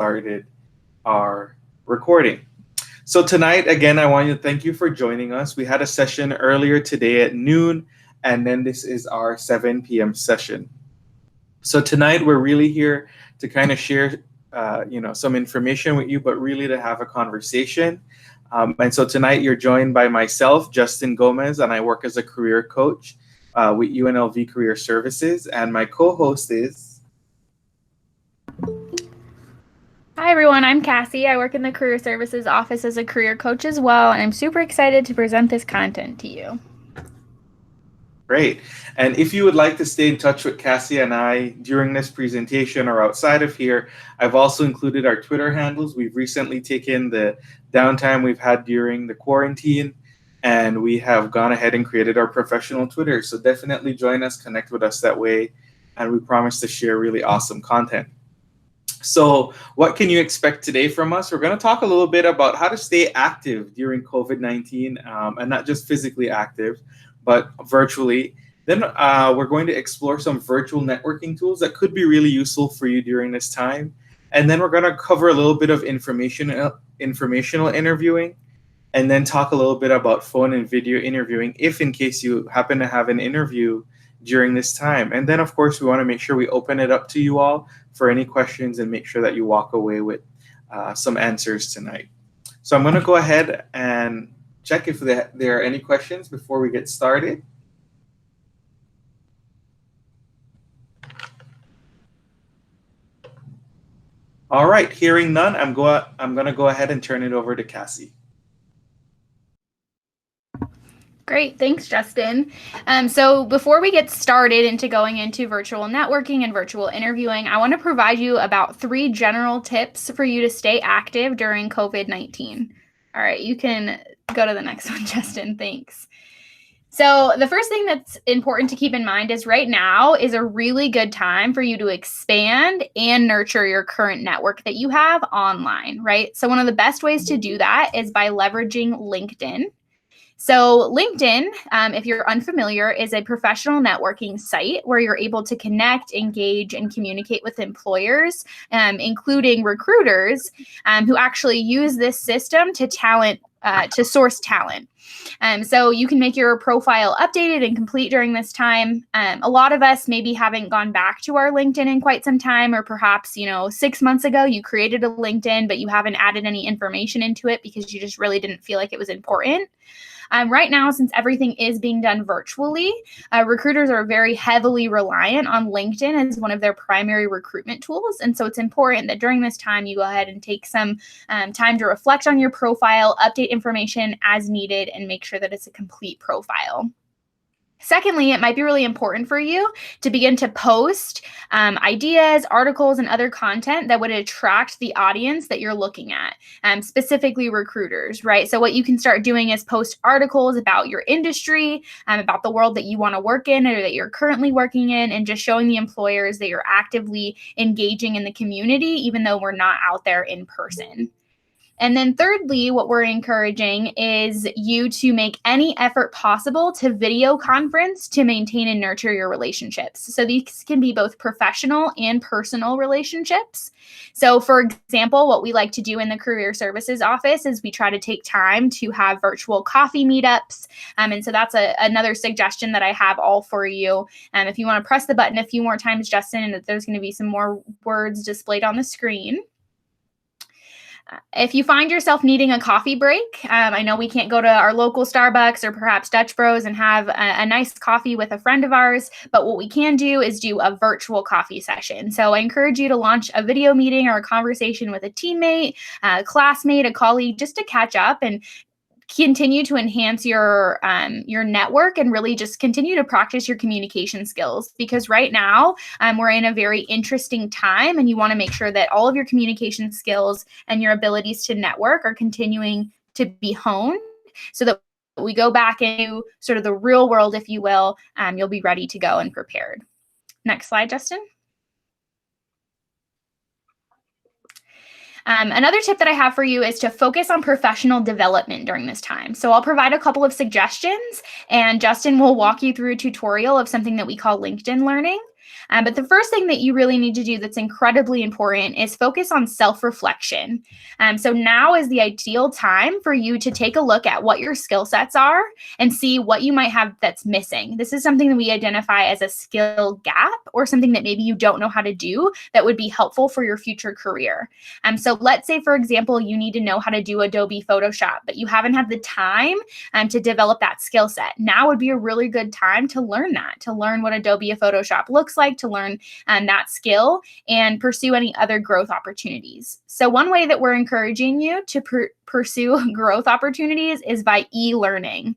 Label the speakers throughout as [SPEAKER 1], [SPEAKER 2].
[SPEAKER 1] started our recording. So tonight, again, I want to thank you for joining us. We had a session earlier today at noon, and then this is our 7 p.m. session. So tonight, we're really here to kind of share, some information with you, but really to have a conversation. And so tonight, you're joined by myself, Justin Gomez, and I work as a career coach with UNLV Career Services, and my co-host is.
[SPEAKER 2] Hi everyone, I'm Cassie. I work in the Career Services office as a career coach as well, and I'm super excited to present this content to you.
[SPEAKER 1] Great. And if you would like to stay in touch with Cassie and I during this presentation or outside of here, I've also included our Twitter handles. We've recently taken the downtime we've had during the quarantine, and we have gone ahead and created our professional Twitter. So definitely join us, connect with us that way, and we promise to share really awesome content. So what can you expect today from us? We're going to talk a little bit about how to stay active during COVID-19, and not just physically active, but virtually. Then we're going to explore some virtual networking tools that could be really useful for you during this time. And then we're going to cover a little bit of informational interviewing, and then talk a little bit about phone and video interviewing if in case you happen to have an interview during this time. And then, of course, we want to make sure we open it up to you all for any questions and make sure that you walk away with some answers tonight. So I'm going to go ahead and check if there are any questions before we get started. All right, hearing none, I'm going to go ahead and turn it over to Cassie.
[SPEAKER 2] Great, thanks, Justin. So before we get started into going into virtual networking and virtual interviewing, I want to provide you about 3 general tips for you to stay active during COVID-19. All right, you can go to the next one, Justin. Thanks. So the first thing that's important to keep in mind is right now is a really good time for you to expand and nurture your current network that you have online, right? So one of the best ways to do that is by leveraging LinkedIn. So LinkedIn, if you're unfamiliar, is a professional networking site where you're able to connect, engage, and communicate with employers, including recruiters, who actually use this system to source talent. So you can make your profile updated and complete during this time. A lot of us maybe haven't gone back to our LinkedIn in quite some time, or perhaps, 6 months ago you created a LinkedIn, but you haven't added any information into it because you just really didn't feel like it was important. Right now, since everything is being done virtually, recruiters are very heavily reliant on LinkedIn as one of their primary recruitment tools. And so it's important that during this time, you go ahead and take some time to reflect on your profile, update information as needed, and make sure that it's a complete profile. Secondly, it might be really important for you to begin to post ideas, articles, and other content that would attract the audience that you're looking at, specifically recruiters, right? So what you can start doing is post articles about your industry, about the world that you want to work in or that you're currently working in, and just showing the employers that you're actively engaging in the community, even though we're not out there in person. And then thirdly, what we're encouraging is you to make any effort possible to video conference to maintain and nurture your relationships. So these can be both professional and personal relationships. So for example, what we like to do in the Career Services office is we try to take time to have virtual coffee meetups. And so that's another suggestion that I have all for you. If you want to press the button a few more times, Justin, and there's going to be some more words displayed on the screen. If you find yourself needing a coffee break, I know we can't go to our local Starbucks or perhaps Dutch Bros and have a nice coffee with a friend of ours, but what we can do is do a virtual coffee session. So I encourage you to launch a video meeting or a conversation with a teammate, a classmate, a colleague, just to catch up and continue to enhance your network and really just continue to practice your communication skills, because right now we're in a very interesting time and you want to make sure that all of your communication skills and your abilities to network are continuing to be honed so that we go back into sort of the real world, if you will, you'll be ready to go and prepared. Next slide, Justin. Another tip that I have for you is to focus on professional development during this time. So I'll provide a couple of suggestions, and Justin will walk you through a tutorial of something that we call LinkedIn Learning. But the first thing that you really need to do that's incredibly important is focus on self-reflection. So now is the ideal time for you to take a look at what your skill sets are and see what you might have that's missing. This is something that we identify as a skill gap, or something that maybe you don't know how to do that would be helpful for your future career. So let's say, for example, you need to know how to do Adobe Photoshop, but you haven't had the time to develop that skill set. Now would be a really good time to learn that, to learn what Adobe Photoshop looks like, to learn that skill and pursue any other growth opportunities. So one way that we're encouraging you to pursue growth opportunities is by e-learning.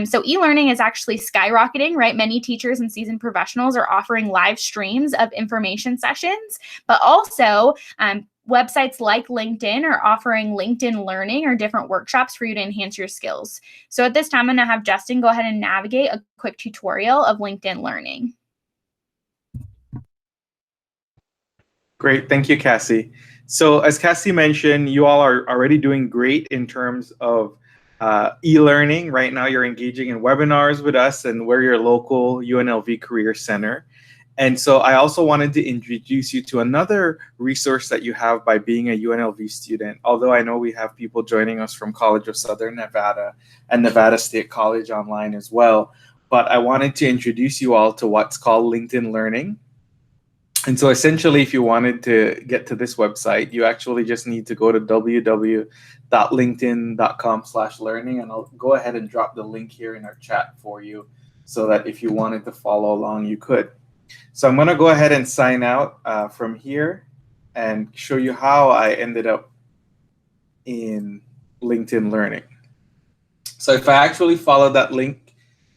[SPEAKER 2] So e-learning is actually skyrocketing, right? Many teachers and seasoned professionals are offering live streams of information sessions, but also websites like LinkedIn are offering LinkedIn Learning or different workshops for you to enhance your skills. So at this time, I'm going to have Justin go ahead and navigate a quick tutorial of LinkedIn Learning.
[SPEAKER 1] Great. Thank you, Cassie. So as Cassie mentioned, you all are already doing great in terms of e-learning. Right now, you're engaging in webinars with us, and we're your local UNLV Career Center. And so I also wanted to introduce you to another resource that you have by being a UNLV student. Although I know we have people joining us from College of Southern Nevada and Nevada State College online as well. But I wanted to introduce you all to what's called LinkedIn Learning. And so essentially, if you wanted to get to this website, you actually just need to go to www.linkedin.com/learning. And I'll go ahead and drop the link here in our chat for you so that if you wanted to follow along, you could. So I'm going to go ahead and sign out from here and show you how I ended up in LinkedIn Learning. So if I actually follow that link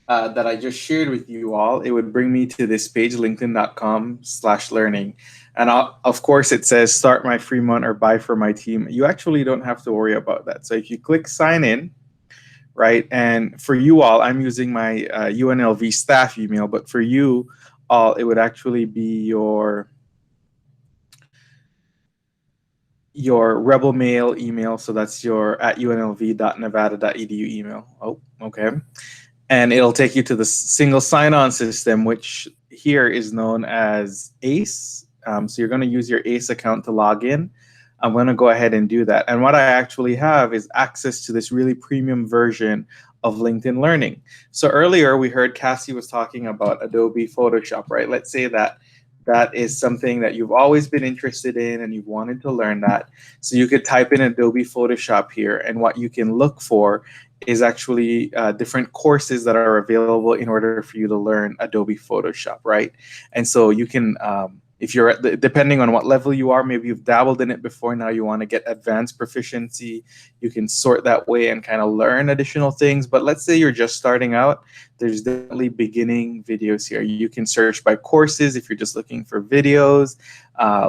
[SPEAKER 1] that I just shared with you all, it would bring me to this page, linkedin.com/learning. And of course, it says start my free month or buy for my team. You actually don't have to worry about that. So if you click sign in, right, and for you all, I'm using my UNLV staff email, but for you all, it would actually be your Rebel Mail email. So that's your @unlv.nevada.edu email. Oh, okay. And it'll take you to the single sign-on system, which here is known as ACE. So you're going to use your ACE account to log in. I'm going to go ahead and do that. And what I actually have is access to this really premium version of LinkedIn Learning. So earlier we heard Cassie was talking about Adobe Photoshop, right? Let's say that that is something that you've always been interested in and you've wanted to learn that. So you could type in Adobe Photoshop here, and what you can look for is actually different courses that are available in order for you to learn Adobe Photoshop, right? And so you can, if you're depending on what level you are, maybe you've dabbled in it before, now you want to get advanced proficiency, you can sort that way and kind of learn additional things. But let's say you're just starting out, there's definitely beginning videos here. You can search by courses if you're just looking for videos,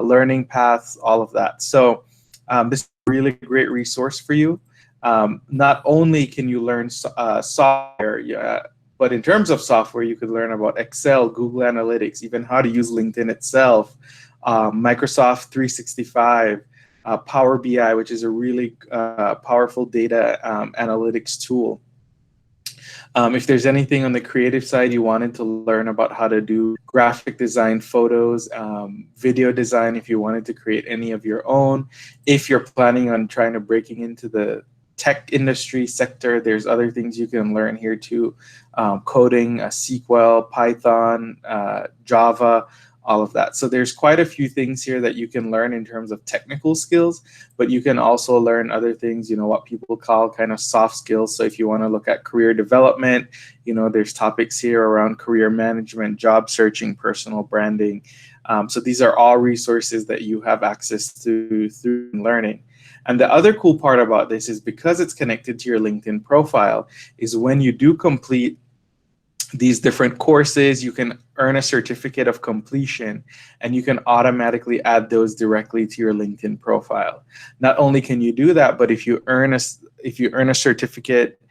[SPEAKER 1] learning paths, all of that. So this is a really great resource for you. Not only can you learn software, but in terms of software, you could learn about Excel, Google Analytics, even how to use LinkedIn itself, Microsoft 365, Power BI, which is a really powerful data analytics tool. If there's anything on the creative side you wanted to learn about how to do graphic design, photos, video design, if you wanted to create any of your own, if you're planning on trying to breaking into the tech industry sector, there's other things you can learn here too. Coding, SQL, Python, Java, all of that. So there's quite a few things here that you can learn in terms of technical skills, but you can also learn other things, you know, what people call kind of soft skills. So if you want to look at career development, you know, there's topics here around career management, job searching, personal branding. So these are all resources that you have access to through learning. And the other cool part about this is because it's connected to your LinkedIn profile, is when you do complete these different courses, you can earn a certificate of completion, and you can automatically add those directly to your LinkedIn profile. Not only can you do that, but if you earn a certificate,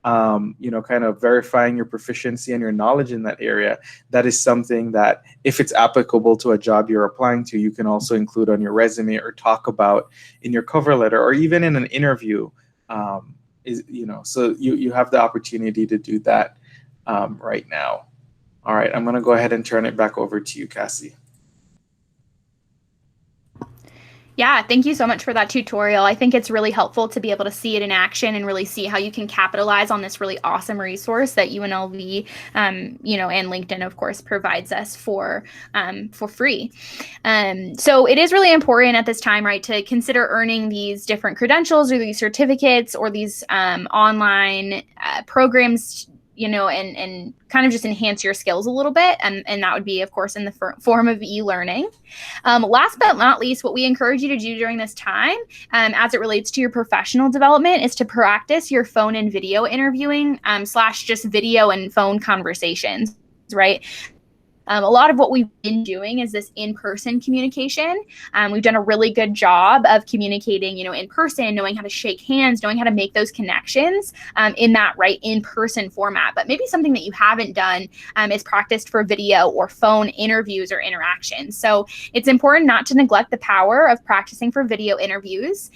[SPEAKER 1] you know, kind of verifying your proficiency and your knowledge in that area, that is something that if it's applicable to a job you're applying to, you can also include on your resume or talk about in your cover letter or even in an interview. So you have the opportunity to do that right now. All right, I'm going to go ahead and turn it back over to you, Cassie.
[SPEAKER 2] Yeah, thank you so much for that tutorial. I think it's really helpful to be able to see it in action and really see how you can capitalize on this really awesome resource that UNLV, and LinkedIn, of course, provides us for free. So it is really important at this time, right, to consider earning these different credentials or these certificates or these online programs, and kind of just enhance your skills a little bit. And that would be, of course, in the form of e-learning. Last but not least, what we encourage you to do during this time, as it relates to your professional development, is to practice your phone and video interviewing / just video and phone conversations, right? A lot of what we've been doing is this in-person communication. We've done a really good job of communicating, in person, knowing how to shake hands, knowing how to make those connections in that right in-person format. But maybe something that you haven't done is practiced for video or phone interviews or interactions. So it's important not to neglect the power of practicing for video interviews.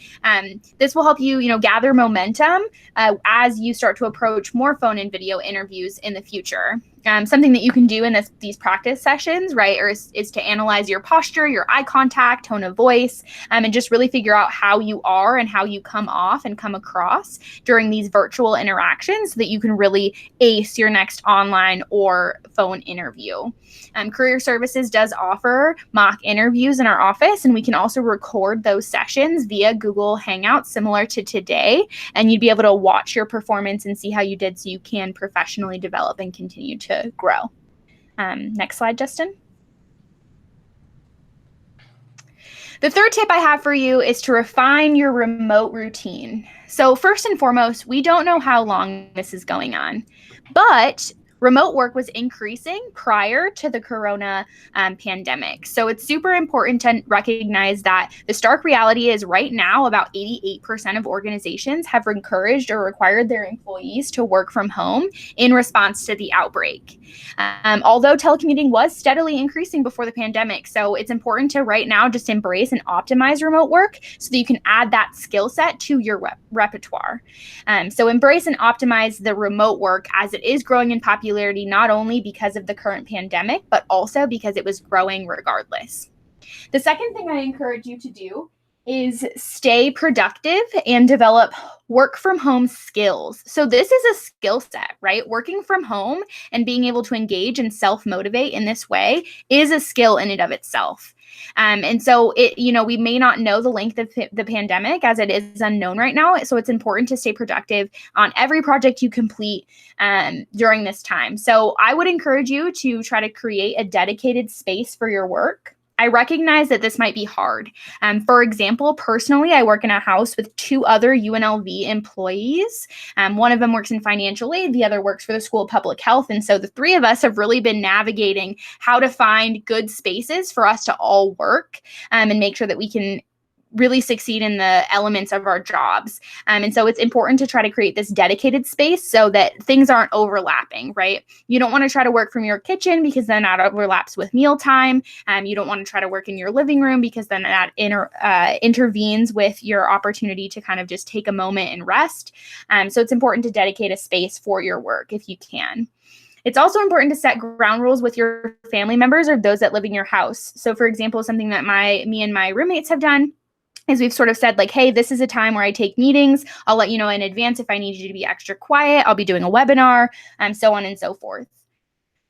[SPEAKER 2] This will help you, gather momentum as you start to approach more phone and video interviews in the future. Something that you can do in these practice sessions, right, is to analyze your posture, your eye contact, tone of voice, and just really figure out how you are and how you come off and come across during these virtual interactions so that you can really ace your next online or phone interview. Career Services does offer mock interviews in our office, and we can also record those sessions via Google Hangouts similar to today, and you'd be able to watch your performance and see how you did so you can professionally develop and continue to grow. Next slide, Justin. The third tip I have for you is to refine your remote routine. So first and foremost, we don't know how long this is going on, but remote work was increasing prior to the corona pandemic. So it's super important to recognize that the stark reality is right now about 88% of organizations have encouraged or required their employees to work from home in response to the outbreak. Although telecommuting was steadily increasing before the pandemic, so it's important to right now just embrace and optimize remote work so that you can add that skill set to your repertoire. So embrace and optimize the remote work as it is growing in popularity, not only because of the current pandemic, but also because it was growing regardless. The second thing I encourage you to do is stay productive and develop work from home skills. So this is a skill set, right? Working from home and being able to engage and self-motivate in this way is a skill in and of itself. And so we may not know the length of the pandemic as it is unknown right now. So it's important to stay productive on every project you complete during this time. So I would encourage you to try to create a dedicated space for your work. I recognize that this might be hard. For example, personally, I work in a house with 2 other UNLV employees. One of them works in financial aid, the other works for the School of Public Health. And so the 3 of us have really been navigating how to find good spaces for us to all work and make sure that we can really succeed in the elements of our jobs. And so it's important to try to create this dedicated space so that things aren't overlapping, right? You don't want to try to work from your kitchen because then that overlaps with mealtime. You don't want to try to work in your living room because then that intervenes with your opportunity to kind of just take a moment and rest. So it's important to dedicate a space for your work if you can. It's also important to set ground rules with your family members or those that live in your house. So for example, something that me and my roommates have done is we've sort of said like, hey, this is a time where I take meetings. I'll let you know in advance if I need you to be extra quiet. I'll be doing a webinar, so on and so forth.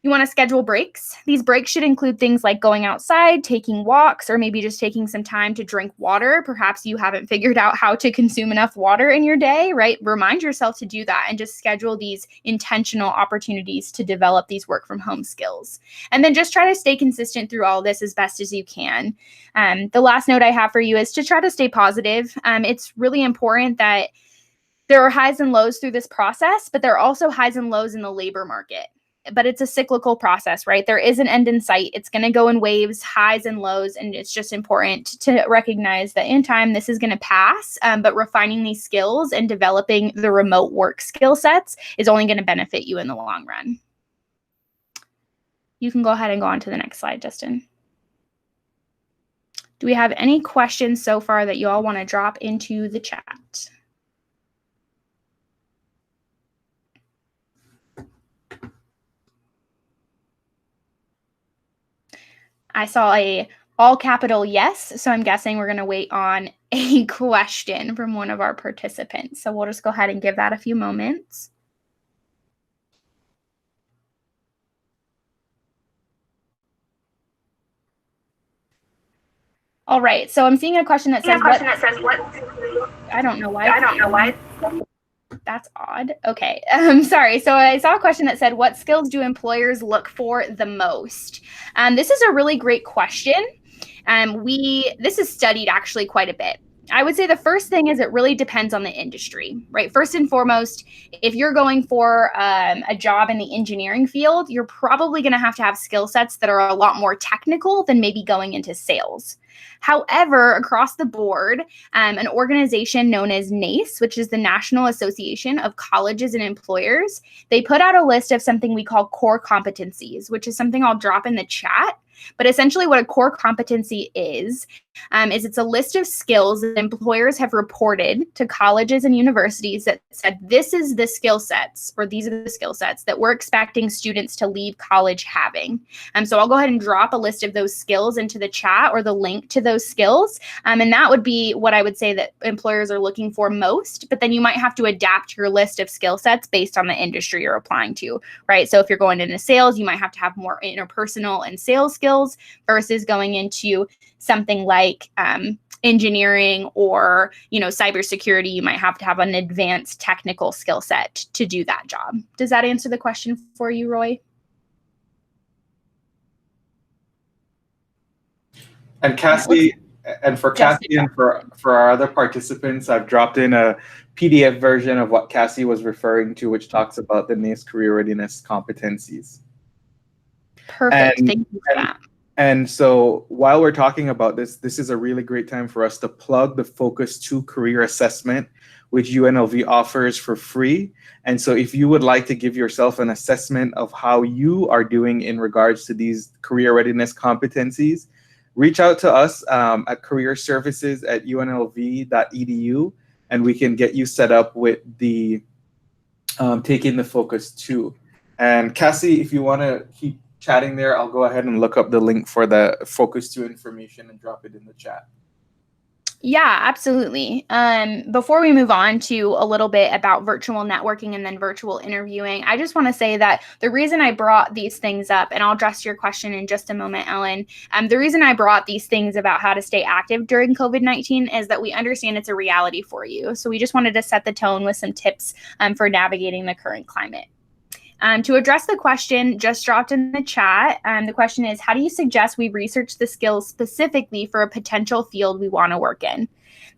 [SPEAKER 2] You want to schedule breaks. These breaks should include things like going outside, taking walks, or maybe just taking some time to drink water. Perhaps you haven't figured out how to consume enough water in your day, right? Remind yourself to do that and just schedule these intentional opportunities to develop these work from home skills. And then just try to stay consistent through all this as best as you can. The last note I have for you is to try to stay positive. It's really important that there are highs and lows through this process, but there are also highs and lows in the labor market. But it's a cyclical process, right? There is an end in sight. It's going to go in waves, highs and lows, and it's just important to recognize that in time, this is going to pass, but refining these skills and developing the remote work skill sets is only going to benefit you in the long run. You can go ahead and go on to the next slide, Justin. Do we have any questions so far that you all want to drop into the chat? I saw a all capital yes, so I'm guessing we're going to wait on a question from one of our participants. So we'll just go ahead and give that a few moments. All right, so I'm seeing a question that says what? I don't know why. That's odd. Okay, sorry. So I saw a question that said, what skills do employers look for the most? This is a really great question. This is studied actually quite a bit. I would say the first thing is it really depends on the industry, right? First and foremost, if you're going for a job in the engineering field, you're probably going to have skill sets that are a lot more technical than maybe going into sales. However, across the board, an organization known as NACE, which is the National Association of Colleges and Employers, they put out a list of something we call core competencies, which is something I'll drop in the chat. But essentially what a core competency is it's a list of skills that employers have reported to colleges and universities that said, this is the skill sets, or these are the skill sets that we're expecting students to leave college having. So I'll go ahead and drop a list of those skills into the chat, or the link to those skills. And that would be what I would say that employers are looking for most. But then you might have to adapt your list of skill sets based on the industry you're applying to, right? So if you're going into sales, you might have to have more interpersonal and sales skills versus going into something like engineering or cybersecurity. You might have to have an advanced technical skill set to do that job. Does that answer the question for you, Roy?
[SPEAKER 1] And Cassie, and for Cassie and for our other participants, I've dropped in a PDF version of what Cassie was referring to, which talks about the NACE career readiness competencies.
[SPEAKER 2] Perfect. Thank you for that.
[SPEAKER 1] And so while we're talking about this is a really great time for us to plug the Focus 2 career assessment, which UNLV offers for free. And so if you would like to give yourself an assessment of how you are doing in regards to these career readiness competencies, reach out to us at careerservices@unlv.edu, and we can get you set up with the taking the Focus 2. And Cassie, if you want to keep chatting there, I'll go ahead and look up the link for the Focus 2 information and drop it in the chat.
[SPEAKER 2] Yeah, absolutely. Before we move on to a little bit about virtual networking and then virtual interviewing, I just want to say that the reason I brought these things up, and I'll address your question in just a moment, Ellen, the reason I brought these things about how to stay active during COVID-19 is that we understand it's a reality for you. So we just wanted to set the tone with some tips for navigating the current climate. To address the question just dropped in the chat, the question is, how do you suggest we research the skills specifically for a potential field we want to work in?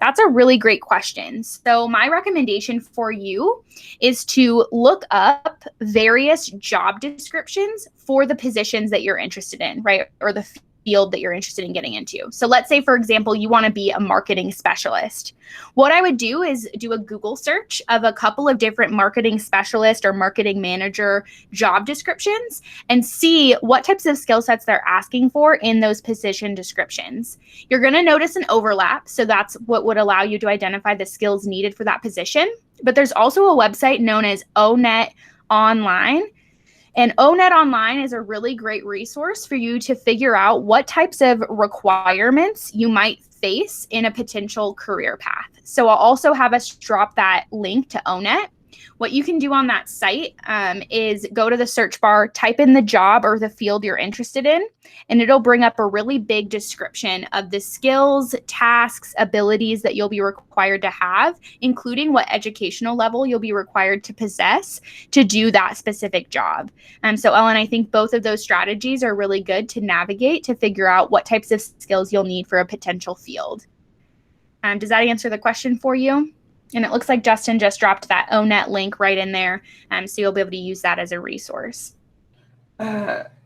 [SPEAKER 2] That's a really great question. So my recommendation for you is to look up various job descriptions for the positions that you're interested in, right? Or the field that you're interested in getting into. So let's say, for example, you want to be a marketing specialist. What I would do is do a Google search of a couple of different marketing specialist or marketing manager job descriptions and see what types of skill sets they're asking for in those position descriptions. You're going to notice an overlap. So that's what would allow you to identify the skills needed for that position. But there's also a website known as ONET Online. And ONET Online is a really great resource for you to figure out what types of requirements you might face in a potential career path. So I'll also have us drop that link to ONET. What you can do on that site is go to the search bar, type in the job or the field you're interested in, and it'll bring up a really big description of the skills, tasks, abilities that you'll be required to have, including what educational level you'll be required to possess to do that specific job. So Ellen, I think both of those strategies are really good to navigate to figure out what types of skills you'll need for a potential field. Does that answer the question for you? And it looks like Justin just dropped that ONET link right in there, so you'll be able to use that as a resource.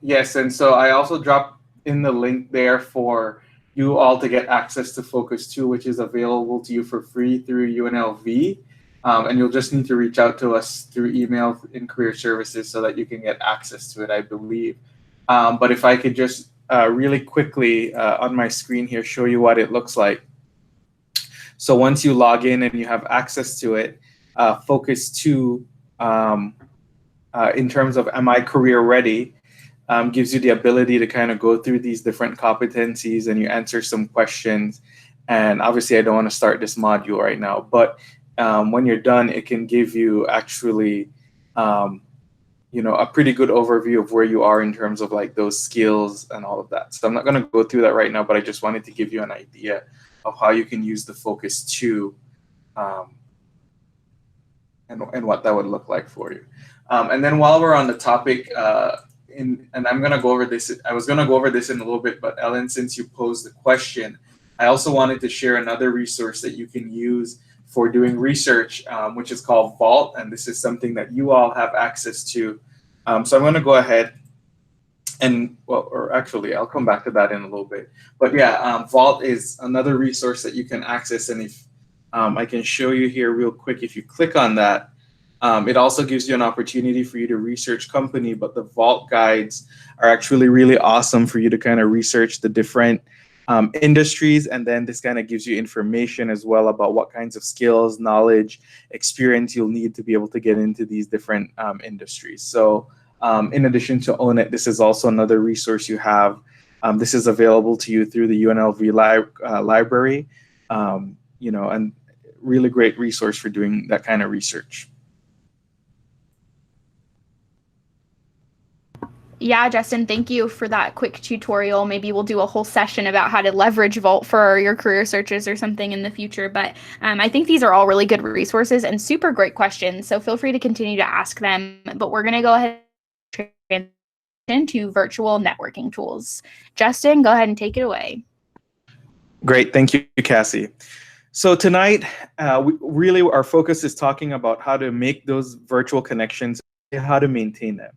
[SPEAKER 1] Yes, and so I also dropped in the link there for you all to get access to Focus 2, which is available to you for free through UNLV. And you'll just need to reach out to us through email in Career Services so that you can get access to it, I believe. But if I could just really quickly on my screen here show you what it looks like. So once you log in and you have access to it, Focus 2, in terms of am I career ready, gives you the ability to kind of go through these different competencies and you answer some questions. And obviously, I don't want to start this module right now, but when you're done, it can give you actually, a pretty good overview of where you are in terms of like those skills and all of that. So I'm not going to go through that right now, but I just wanted to give you an idea of how you can use the Focus 2 and what that would look like for you. And then while we're on the topic, and I'm going to go over this, I was going to go over this in a little bit, but Ellen, since you posed the question, I also wanted to share another resource that you can use for doing research, which is called Vault. And this is something that you all have access to. So I'm going to go ahead and, well, or actually, I'll come back to that in a little bit. But yeah, Vault is another resource that you can access. And if I can show you here real quick, if you click on that, it also gives you an opportunity for you to research company, but the Vault guides are actually really awesome for you to kind of research the different industries. And then this kind of gives you information as well about what kinds of skills, knowledge, experience you'll need to be able to get into these different industries. So in addition to Own It, this is also another resource you have. This is available to you through the UNLV library, and really great resource for doing that kind of research.
[SPEAKER 2] Yeah, Justin, thank you for that quick tutorial. Maybe we'll do a whole session about how to leverage Vault for your career searches or something in the future. But I think these are all really good resources and super great questions. So feel free to continue to ask them. But we're going to go ahead and transition to virtual networking tools. Justin, go ahead and take it away.
[SPEAKER 1] Great. Thank you, Cassie. So tonight, really our focus is talking about how to make those virtual connections, how to maintain them.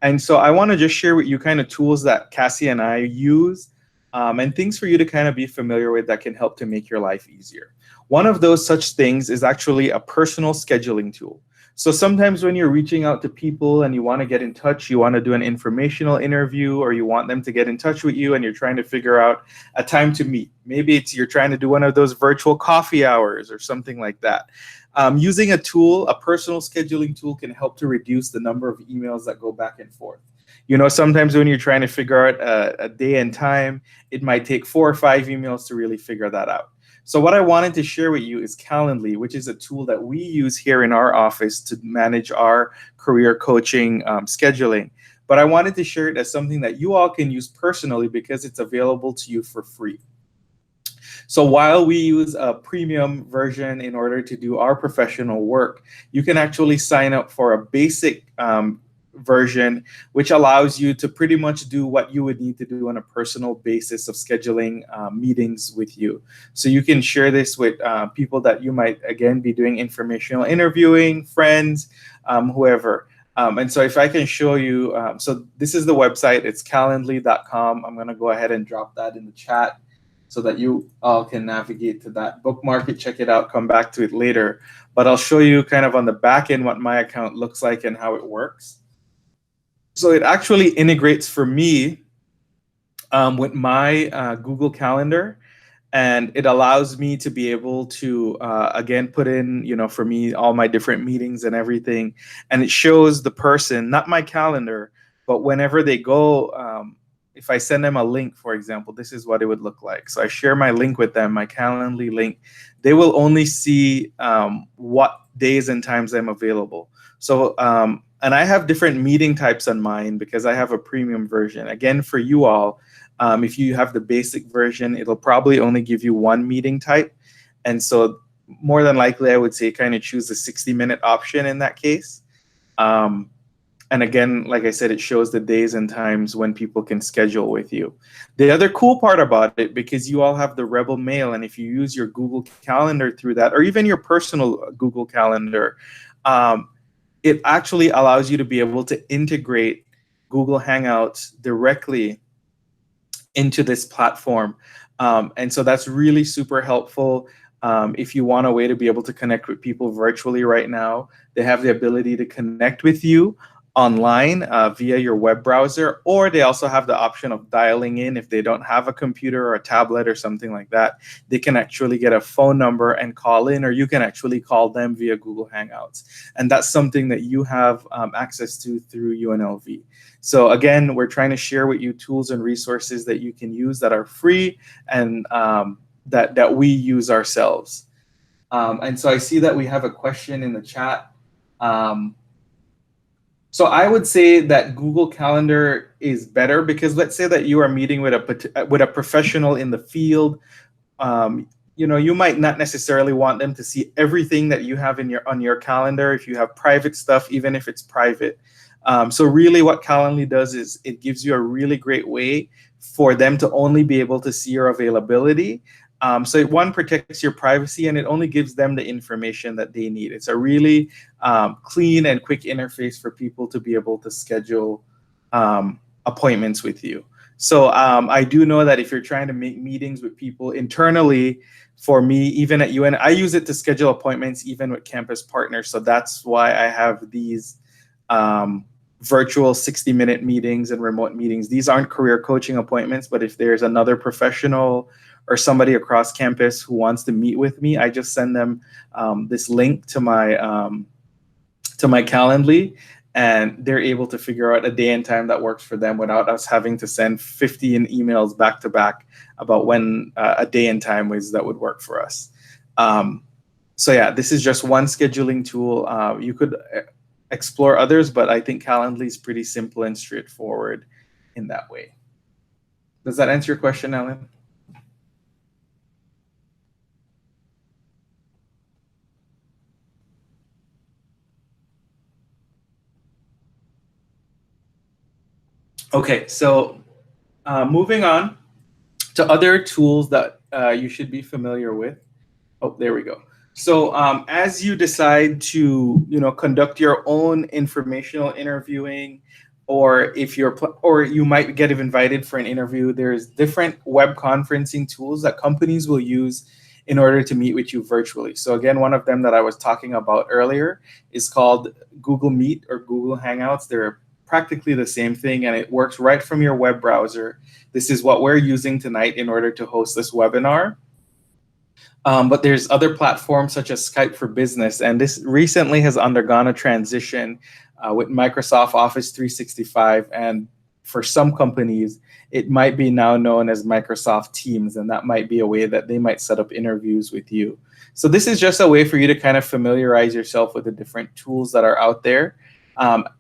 [SPEAKER 1] And so I want to just share with you kind of tools that Cassie and I use and things for you to kind of be familiar with that can help to make your life easier. One of those such things is actually a personal scheduling tool. So sometimes when you're reaching out to people and you want to get in touch, you want to do an informational interview or you want them to get in touch with you and you're trying to figure out a time to meet. Maybe you're trying to do one of those virtual coffee hours or something like that. Using a tool, a personal scheduling tool, can help to reduce the number of emails that go back and forth. Sometimes when you're trying to figure out a day and time, it might take 4 or 5 emails to really figure that out. So what I wanted to share with you is Calendly, which is a tool that we use here in our office to manage our career coaching scheduling. But I wanted to share it as something that you all can use personally because it's available to you for free. So while we use a premium version in order to do our professional work, you can actually sign up for a basic version, which allows you to pretty much do what you would need to do on a personal basis of scheduling meetings with you. So you can share this with people that you might, again, be doing informational interviewing, friends, whoever. And so if I can show you, so this is the website, it's calendly.com. I'm going to go ahead and drop that in the chat so that you all can navigate to that. Bookmark it, check it out, come back to it later. But I'll show you kind of on the back end what my account looks like and how it works. So it actually integrates for me with my Google Calendar, and it allows me to be able to, again, put in, for me, all my different meetings and everything. And it shows the person, not my calendar, but whenever they go, if I send them a link, for example, this is what it would look like. So I share my link with them, my Calendly link. They will only see what days and times I'm available. So, and I have different meeting types on mine because I have a premium version. Again, for you all, if you have the basic version, it'll probably only give you one meeting type. And so more than likely, I would say kind of choose the 60-minute option in that case. And again, like I said, it shows the days and times when people can schedule with you. The other cool part about it, because you all have the Rebel Mail, and if you use your Google Calendar through that, or even your personal Google Calendar, it actually allows you to be able to integrate Google Hangouts directly into this platform. And so that's really super helpful. If you want a way to be able to connect with people virtually right now, they have the ability to connect with you online via your web browser, or they also have the option of dialing in. If they don't have a computer or a tablet or something like that, they can actually get a phone number and call in, or you can actually call them via Google Hangouts. And that's something that you have access to through UNLV. So again, we're trying to share with you tools and resources that you can use that are free and that we use ourselves. And so I see that we have a question in the chat. So I would say that Google Calendar is better because let's say that you are meeting with a professional in the field. You might not necessarily want them to see everything that you have on your calendar if you have private stuff, even if it's private. So really what Calendly does is it gives you a really great way for them to only be able to see your availability. So one protects your privacy and it only gives them the information that they need. It's a really clean and quick interface for people to be able to schedule appointments with you. So I do know that if you're trying to make meetings with people internally, for me, even at UN, I use it to schedule appointments even with campus partners. So that's why I have these virtual 60-minute meetings and remote meetings. These aren't career coaching appointments, but if there's another professional or somebody across campus who wants to meet with me, I just send them this link to my Calendly, and they're able to figure out a day and time that works for them without us having to send 50 emails back to back about when a day and time was that would work for us. So yeah, this is just one scheduling tool. You could explore others, but I think Calendly is pretty simple and straightforward in that way. Does that answer your question, Ellen? Okay, so moving on to other tools that you should be familiar with. Oh, there we go. So as you decide to, conduct your own informational interviewing, or you might get invited for an interview, there's different web conferencing tools that companies will use in order to meet with you virtually. So again, one of them that I was talking about earlier is called Google Meet or Google Hangouts. They're practically the same thing, and it works right from your web browser. This is what we're using tonight in order to host this webinar. But there's other platforms such as Skype for Business, and this recently has undergone a transition with Microsoft Office 365, and for some companies, it might be now known as Microsoft Teams, and that might be a way that they might set up interviews with you. So this is just a way for you to kind of familiarize yourself with the different tools that are out there.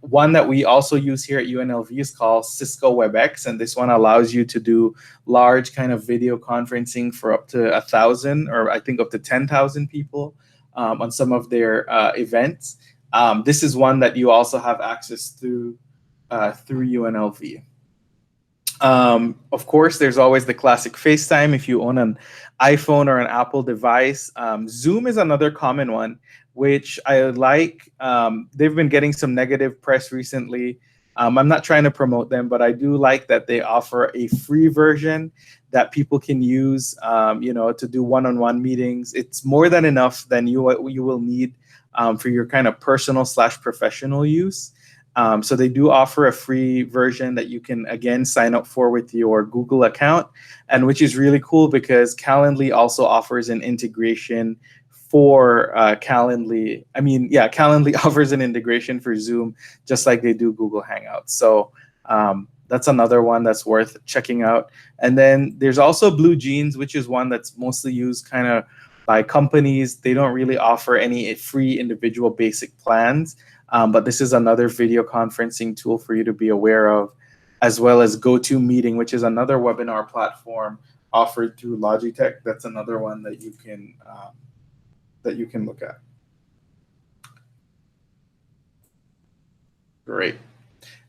[SPEAKER 1] One that we also use here at UNLV is called Cisco WebEx, and this one allows you to do large kind of video conferencing for up to 1,000 or I think up to 10,000 people on some of their events. This is one that you also have access to through UNLV. Of course, there's always the classic FaceTime if you own an iPhone or an Apple device. Zoom is another common one, which I like. They've been getting some negative press recently. I'm not trying to promote them, but I do like that they offer a free version that people can use, to do one-on-one meetings. It's more than enough than you will need for your kind of personal / professional use. So they do offer a free version that you can, again, sign up for with your Google account, and which is really cool because Calendly also offers an integration for Calendly. Calendly offers an integration for Zoom, just like they do Google Hangouts. So that's another one that's worth checking out. And then there's also Blue Jeans, which is one that's mostly used kind of by companies. They don't really offer any free individual basic plans. But this is another video conferencing tool for you to be aware of, as well as GoToMeeting, which is another webinar platform offered through Logitech. That's another one that you can look at. Great.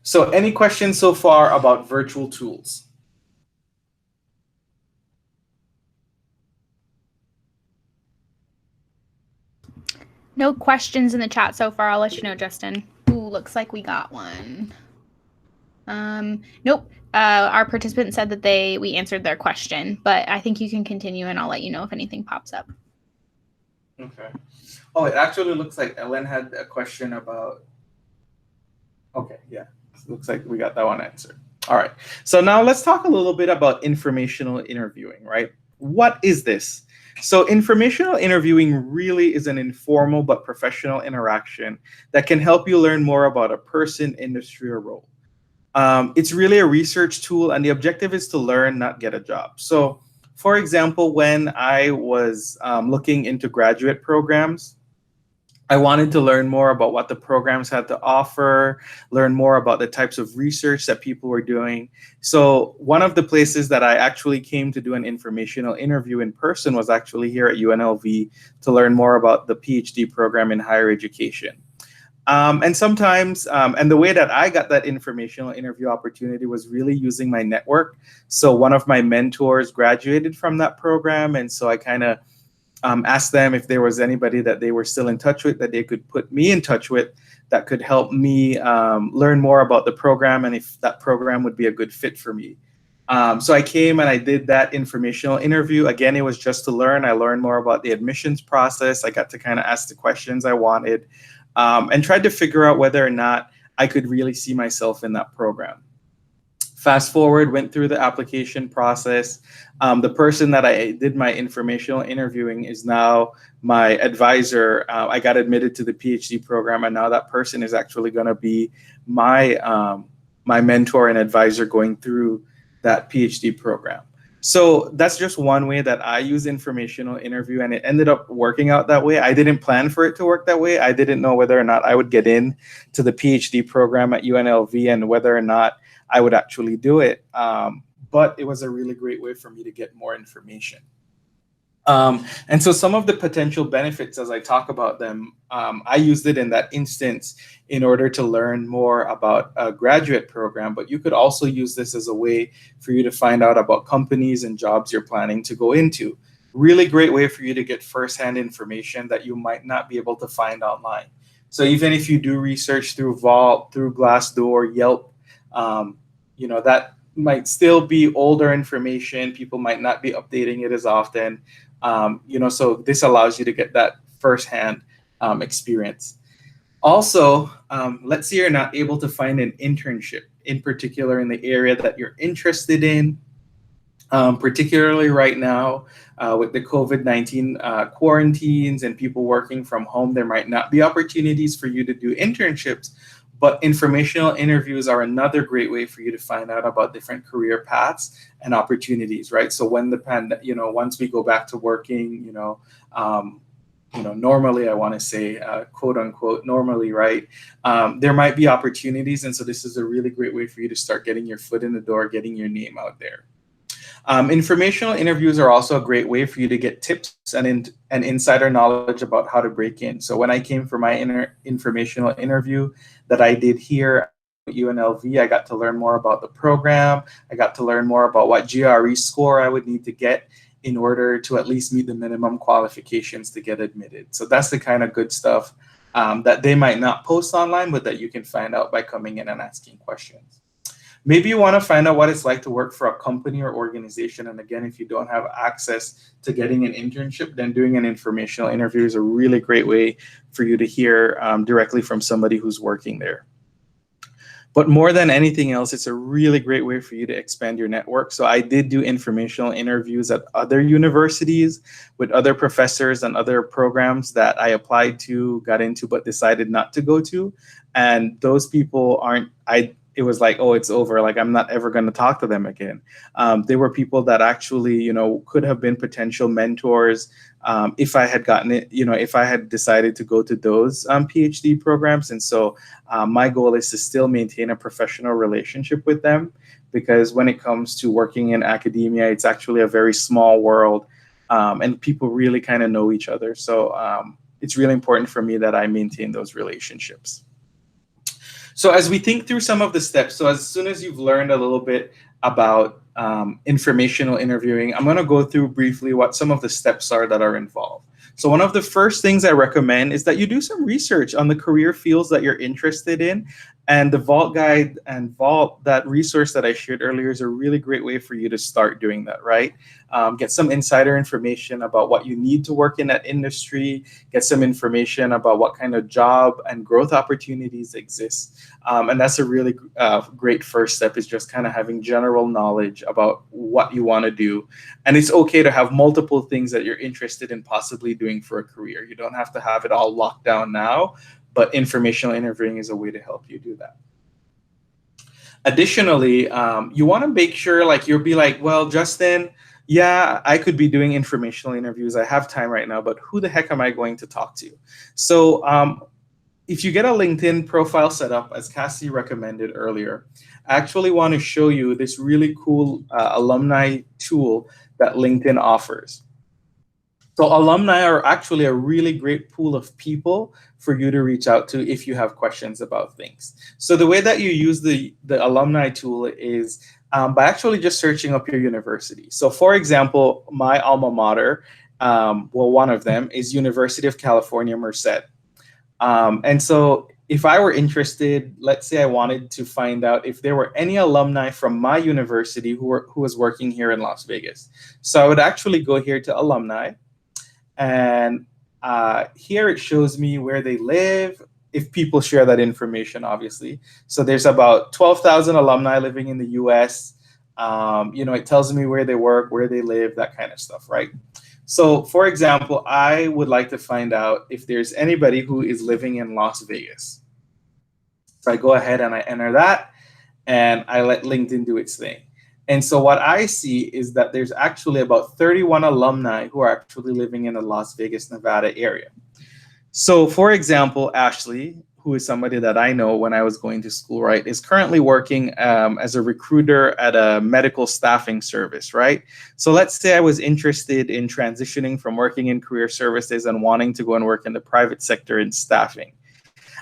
[SPEAKER 1] So any questions so far about virtual tools?
[SPEAKER 2] No questions in the chat so far. I'll let you know, Justin. Ooh, looks like we got one. Nope. Our participant said that we answered their question, but I think you can continue and I'll let you know if anything pops up.
[SPEAKER 1] Okay. Oh, it actually looks like Ellen had a question about. Okay, yeah. Looks like we got that one answered. All right. So now let's talk a little bit about informational interviewing, right? What is this? So, informational interviewing really is an informal but professional interaction that can help you learn more about a person, industry, or role. It's really a research tool, and the objective is to learn, not get a job. So, for example, when I was looking into graduate programs, I wanted to learn more about what the programs had to offer, learn more about the types of research that people were doing. So, one of the places that I actually came to do an informational interview in person was actually here at UNLV to learn more about the PhD program in higher education. And sometimes, and the way that I got that informational interview opportunity was really using my network. So, one of my mentors graduated from that program. And so I kind of asked them if there was anybody that they were still in touch with that they could put me in touch with that could help me learn more about the program and if that program would be a good fit for me. So I came and I did that informational interview. Again, it was just to learn. I learned more about the admissions process. I got to kind of ask the questions I wanted and tried to figure out whether or not I could really see myself in that program. Fast forward, went through the application process. The person that I did my informational interviewing is now my advisor. I got admitted to the PhD program, and now that person is actually going to be my mentor and advisor going through that PhD program. So that's just one way that I use informational interview, and it ended up working out that way. I didn't plan for it to work that way. I didn't know whether or not I would get in to the PhD program at UNLV and whether or not I would actually do it. But it was a really great way for me to get more information. And so some of the potential benefits, as I talk about them, I used it in that instance in order to learn more about a graduate program, but you could also use this as a way for you to find out about companies and jobs you're planning to go into. Really great way for you to get firsthand information that you might not be able to find online. So even if you do research through Vault, through Glassdoor, Yelp, that might still be older information. People might not be updating it as often. So this allows you to get that firsthand experience. Also, let's say you're not able to find an internship, in particular in the area that you're interested in, particularly right now with the COVID-19 quarantines and people working from home, there might not be opportunities for you to do internships. But informational interviews are another great way for you to find out about different career paths and opportunities, right? So when once we go back to working, normally, I want to say, quote unquote, normally, right? There might be opportunities. And so this is a really great way for you to start getting your foot in the door, getting your name out there. Informational interviews are also a great way for you to get tips and insider knowledge about how to break in. So when I came for my informational interview that I did here at UNLV, I got to learn more about the program. I got to learn more about what GRE score I would need to get in order to at least meet the minimum qualifications to get admitted. So that's the kind of good stuff that they might not post online, but that you can find out by coming in and asking questions. Maybe you want to find out what it's like to work for a company or organization. And again, if you don't have access to getting an internship, then doing an informational interview is a really great way for you to hear directly from somebody who's working there. But more than anything else, it's a really great way for you to expand your network. So I did do informational interviews at other universities with other professors and other programs that I applied to, got into, but decided not to go to. And those people it was like, oh, it's over. Like, I'm not ever going to talk to them again. They were people that actually, could have been potential mentors if I had gotten it, if I had decided to go to those PhD programs. And so my goal is to still maintain a professional relationship with them, because when it comes to working in academia, it's actually a very small world and people really kind of know each other. So it's really important for me that I maintain those relationships. So as we think through some of the steps, so as soon as you've learned a little bit about informational interviewing, I'm going to go through briefly what some of the steps are that are involved. So one of the first things I recommend is that you do some research on the career fields that you're interested in And the Vault Guide and Vault, that resource that I shared earlier, is a really great way for you to start doing that, right? Get some insider information about what you need to work in that industry, get some information about what kind of job and growth opportunities exist. And that's a really great first step, is just kind of having general knowledge about what you want to do. And it's okay to have multiple things that you're interested in possibly doing for a career. You don't have to have it all locked down now, but informational interviewing is a way to help you do that. Additionally, you want to make sure, like, you'll be like, well, Justin, yeah, I could be doing informational interviews. I have time right now, but who the heck am I going to talk to? So if you get a LinkedIn profile set up, as Cassie recommended earlier, I actually want to show you this really cool alumni tool that LinkedIn offers. So alumni are actually a really great pool of people for you to reach out to if you have questions about things. So the way that you use the alumni tool is by actually just searching up your university. So for example, my alma mater, well, one of them is University of California, Merced. And so if I were interested, let's say I wanted to find out if there were any alumni from my university who was working here in Las Vegas. So I would actually go here to alumni. And here it shows me where they live, if people share that information, obviously. So there's about 12,000 alumni living in the US. It tells me where they work, where they live, that kind of stuff, right? So for example, I would like to find out if there's anybody who is living in Las Vegas. So I go ahead and I enter that, and I let LinkedIn do its thing. And so what I see is that there's actually about 31 alumni who are actually living in the Las Vegas, Nevada area. So for example, Ashley, who is somebody that I know when I was going to school, right, is currently working as a recruiter at a medical staffing service, right? So let's say I was interested in transitioning from working in career services and wanting to go and work in the private sector in staffing.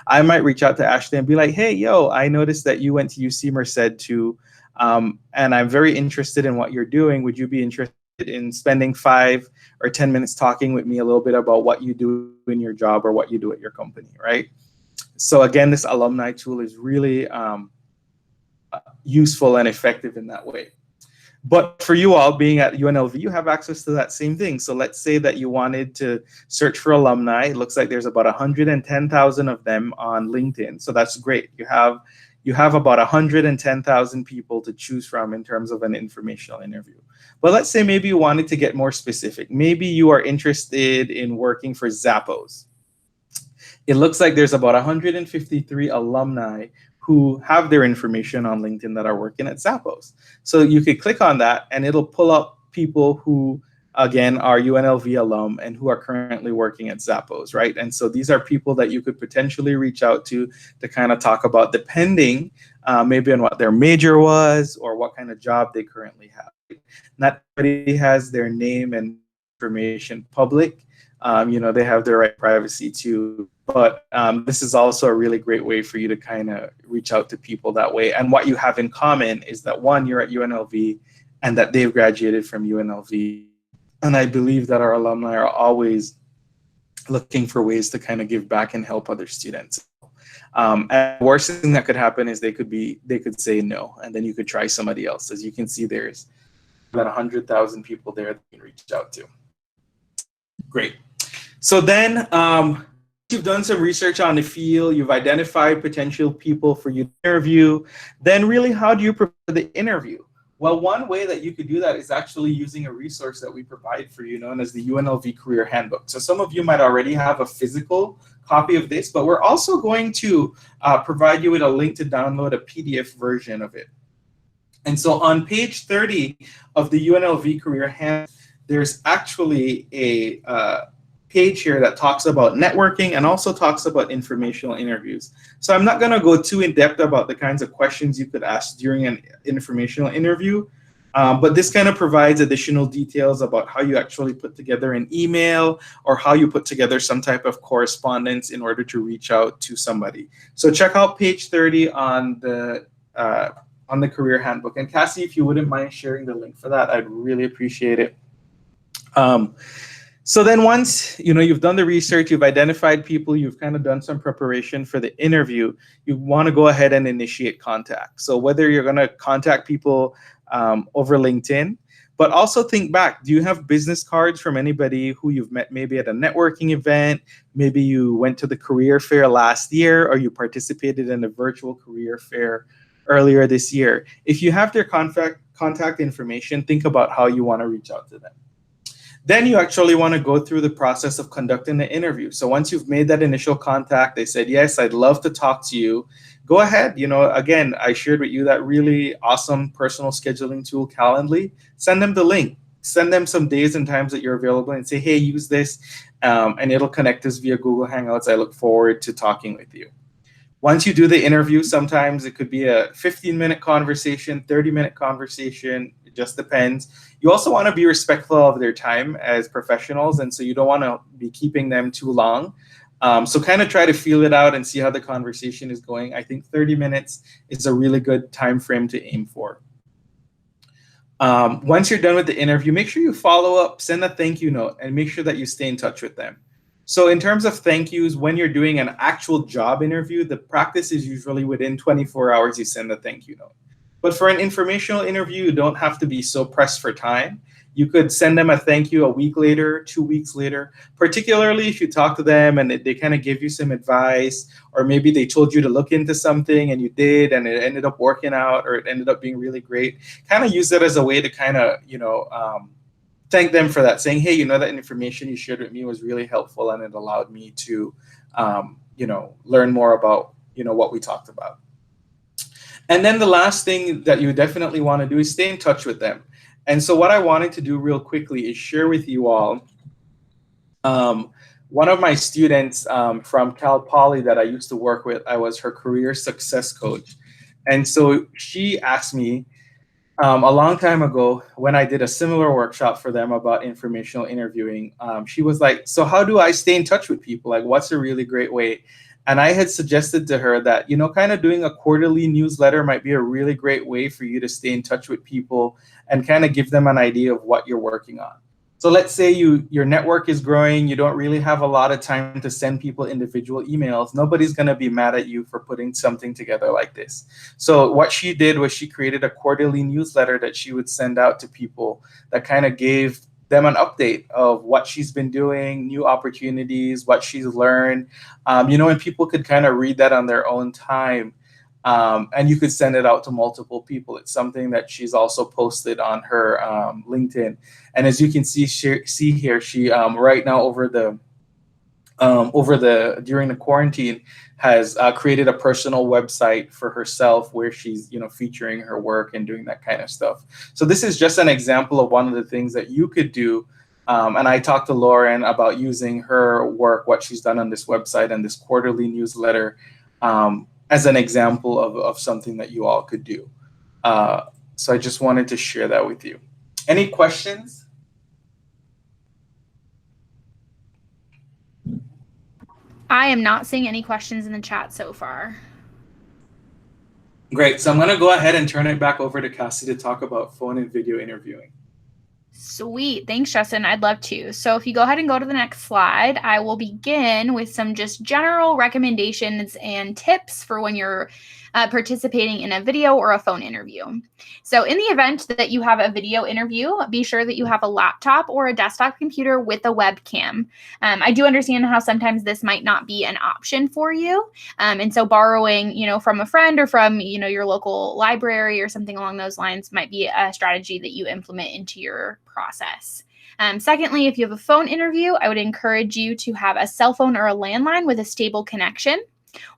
[SPEAKER 1] I might reach out to Ashley and be like, hey, yo, I noticed that you went to UC Merced too. And I'm very interested in what you're doing. Would you be interested in spending 5 or 10 minutes talking with me a little bit about what you do in your job or what you do at your company, right? So again, this alumni tool is really useful and effective in that way. But for you all being at UNLV, you have access to that same thing. So let's say that you wanted to search for alumni. It looks like there's about 110,000 of them on LinkedIn. So that's great. You have about 110,000 people to choose from in terms of an informational interview. But let's say maybe you wanted to get more specific. Maybe you are interested in working for Zappos. It looks like there's about 153 alumni who have their information on LinkedIn that are working at Zappos. So you could click on that and it'll pull up people who, again, are UNLV alum and who are currently working at Zappos, right? And so these are people that you could potentially reach out to kind of talk about, depending maybe on what their major was or what kind of job they currently have. Not everybody has their name and information public. They have their right privacy too. But this is also a really great way for you to kind of reach out to people that way. And what you have in common is that, one, you're at UNLV and that they've graduated from UNLV. And I believe that our alumni are always looking for ways to kind of give back and help other students. And the worst thing that could happen is they could say no, and then you could try somebody else. As you can see, there's about 100,000 people there that you can reach out to. Great. So then you've done some research on the field, you've identified potential people for you to interview. Then really, how do you prepare the interview? Well, one way that you could do that is actually using a resource that we provide for you known as the UNLV Career Handbook. So some of you might already have a physical copy of this, but we're also going to provide you with a link to download a PDF version of it. And so on page 30 of the UNLV Career Handbook, there's actually a page here that talks about networking and also talks about informational interviews. So I'm not going to go too in depth about the kinds of questions you could ask during an informational interview, but this kind of provides additional details about how you actually put together an email or how you put together some type of correspondence in order to reach out to somebody. So check out page 30 on the Career Handbook. And Cassie, if you wouldn't mind sharing the link for that, I'd really appreciate it. So then once you've done the research, you've identified people, you've kind of done some preparation for the interview, you want to go ahead and initiate contact. So whether you're going to contact people over LinkedIn, but also think back, do you have business cards from anybody who you've met maybe at a networking event? Maybe you went to the career fair last year, or you participated in a virtual career fair earlier this year. If you have their contact information, think about how you want to reach out to them. Then you actually want to go through the process of conducting the interview. So once you've made that initial contact, they said, yes, I'd love to talk to you. Go ahead. Again, I shared with you that really awesome personal scheduling tool, Calendly. Send them the link. Send them some days and times that you're available and say, hey, use this. And it'll connect us via Google Hangouts. I look forward to talking with you. Once you do the interview, sometimes it could be a 15-minute conversation, 30-minute conversation. It just depends. You also want to be respectful of their time as professionals, and so you don't want to be keeping them too long. So kind of try to feel it out and see how the conversation is going. I think 30 minutes is a really good time frame to aim for. Once you're done with the interview, make sure you follow up, send a thank you note, and make sure that you stay in touch with them. So in terms of thank yous, when you're doing an actual job interview, the practice is usually within 24 hours you send a thank you note. But for an informational interview, you don't have to be so pressed for time. You could send them a thank you a week later, 2 weeks later, particularly if you talk to them and they kind of give you some advice, or maybe they told you to look into something and you did and it ended up working out, or it ended up being really great. Kind of use that as a way to kind of, thank them for that, saying, hey, that information you shared with me was really helpful and it allowed me to, learn more about, what we talked about. And then the last thing that you definitely want to do is stay in touch with them. And so what I wanted to do real quickly is share with you all one of my students from Cal Poly that I used to work with. I was her career success coach. And so she asked me a long time ago when I did a similar workshop for them about informational interviewing. She was like, so how do I stay in touch with people? Like, what's a really great way? And I had suggested to her that, kind of doing a quarterly newsletter might be a really great way for you to stay in touch with people and kind of give them an idea of what you're working on. So let's say your network is growing, you don't really have a lot of time to send people individual emails. Nobody's going to be mad at you for putting something together like this. So what she did was she created a quarterly newsletter that she would send out to people that kind of gave them an update of what she's been doing, new opportunities, what she's learned, and people could kind of read that on their own time. And you could send it out to multiple people. It's something that she's also posted on her LinkedIn. And as you can see here, she right now during the quarantine has created a personal website for herself where she's featuring her work and doing that kind of stuff. So this is just an example of one of the things that you could do. And I talked to Lauren about using her work, what she's done on this website and this quarterly newsletter, as an example of something that you all could do. So I just wanted to share that with you. Any questions?
[SPEAKER 2] I am not seeing any questions in the chat so far.
[SPEAKER 1] Great. So I'm going to go ahead and turn it back over to Cassie to talk about phone and video interviewing.
[SPEAKER 2] Sweet. Thanks, Justin. I'd love to. So if you go ahead and go to the next slide, I will begin with some just general recommendations and tips for when you're participating in a video or a phone interview. So in the event that you have a video interview, be sure that you have a laptop or a desktop computer with a webcam. I do understand how sometimes this might not be an option for you. And so borrowing, from a friend or from, your local library or something along those lines might be a strategy that you implement into your process. Secondly, if you have a phone interview, I would encourage you to have a cell phone or a landline with a stable connection.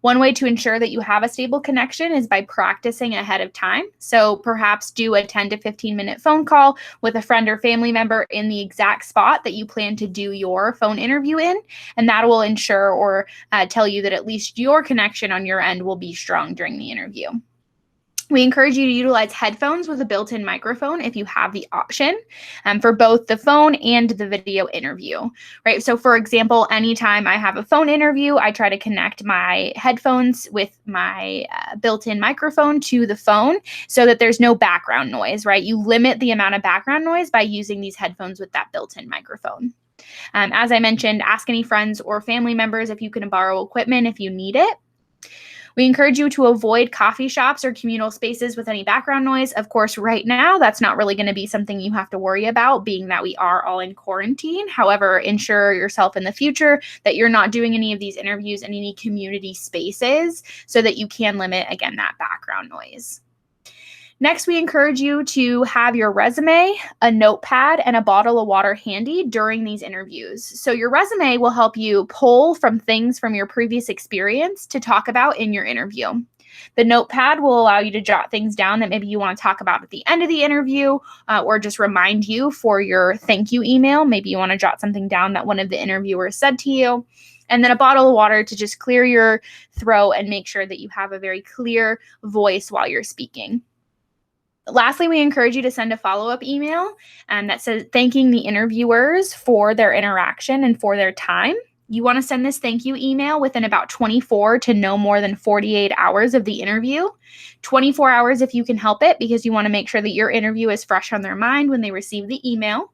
[SPEAKER 2] One way to ensure that you have a stable connection is by practicing ahead of time. So perhaps do a 10 to 15-minute phone call with a friend or family member in the exact spot that you plan to do your phone interview in. And that will ensure or tell you that at least your connection on your end will be strong during the interview. We encourage you to utilize headphones with a built-in microphone if you have the option for both the phone and the video interview, right? So for example, anytime I have a phone interview, I try to connect my headphones with my built-in microphone to the phone so that there's no background noise, right? You limit the amount of background noise by using these headphones with that built-in microphone. As I mentioned, ask any friends or family members if you can borrow equipment if you need it. We encourage you to avoid coffee shops or communal spaces with any background noise. Of course, right now, that's not really going to be something you have to worry about, being that we are all in quarantine. However, ensure yourself in the future that you're not doing any of these interviews in any community spaces so that you can limit, again, that background noise. Next, we encourage you to have your resume, a notepad, and a bottle of water handy during these interviews. So your resume will help you pull from things from your previous experience to talk about in your interview. The notepad will allow you to jot things down that maybe you want to talk about at the end of the interview, or just remind you for your thank you email. Maybe you want to jot something down that one of the interviewers said to you. And then a bottle of water to just clear your throat and make sure that you have a very clear voice while you're speaking. Lastly, we encourage you to send a follow-up email that says thanking the interviewers for their interaction and for their time. You want to send this thank you email within about 24 to no more than 48 hours of the interview. 24 hours if you can help it, because you want to make sure that your interview is fresh on their mind when they receive the email.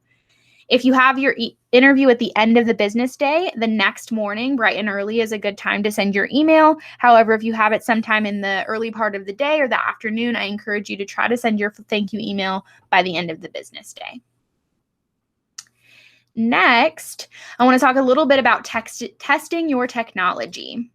[SPEAKER 2] If you have your interview at the end of the business day, the next morning, bright and early, is a good time to send your email. However, if you have it sometime in the early part of the day or the afternoon, I encourage you to try to send your thank you email by the end of the business day. Next, I want to talk a little bit about testing your technology.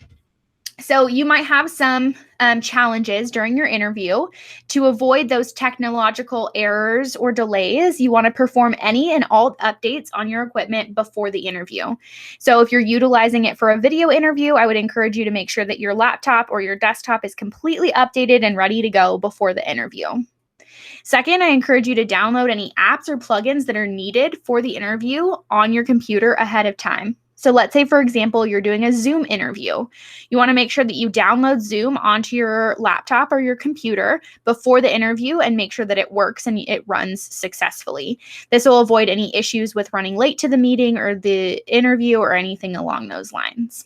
[SPEAKER 2] So you might have some challenges during your interview. To avoid those technological errors or delays, you want to perform any and all updates on your equipment before the interview. So if you're utilizing it for a video interview, I would encourage you to make sure that your laptop or your desktop is completely updated and ready to go before the interview. Second, I encourage you to download any apps or plugins that are needed for the interview on your computer ahead of time. So let's say, for example, you're doing a Zoom interview. You want to make sure that you download Zoom onto your laptop or your computer before the interview and make sure that it works and it runs successfully. This will avoid any issues with running late to the meeting or the interview or anything along those lines.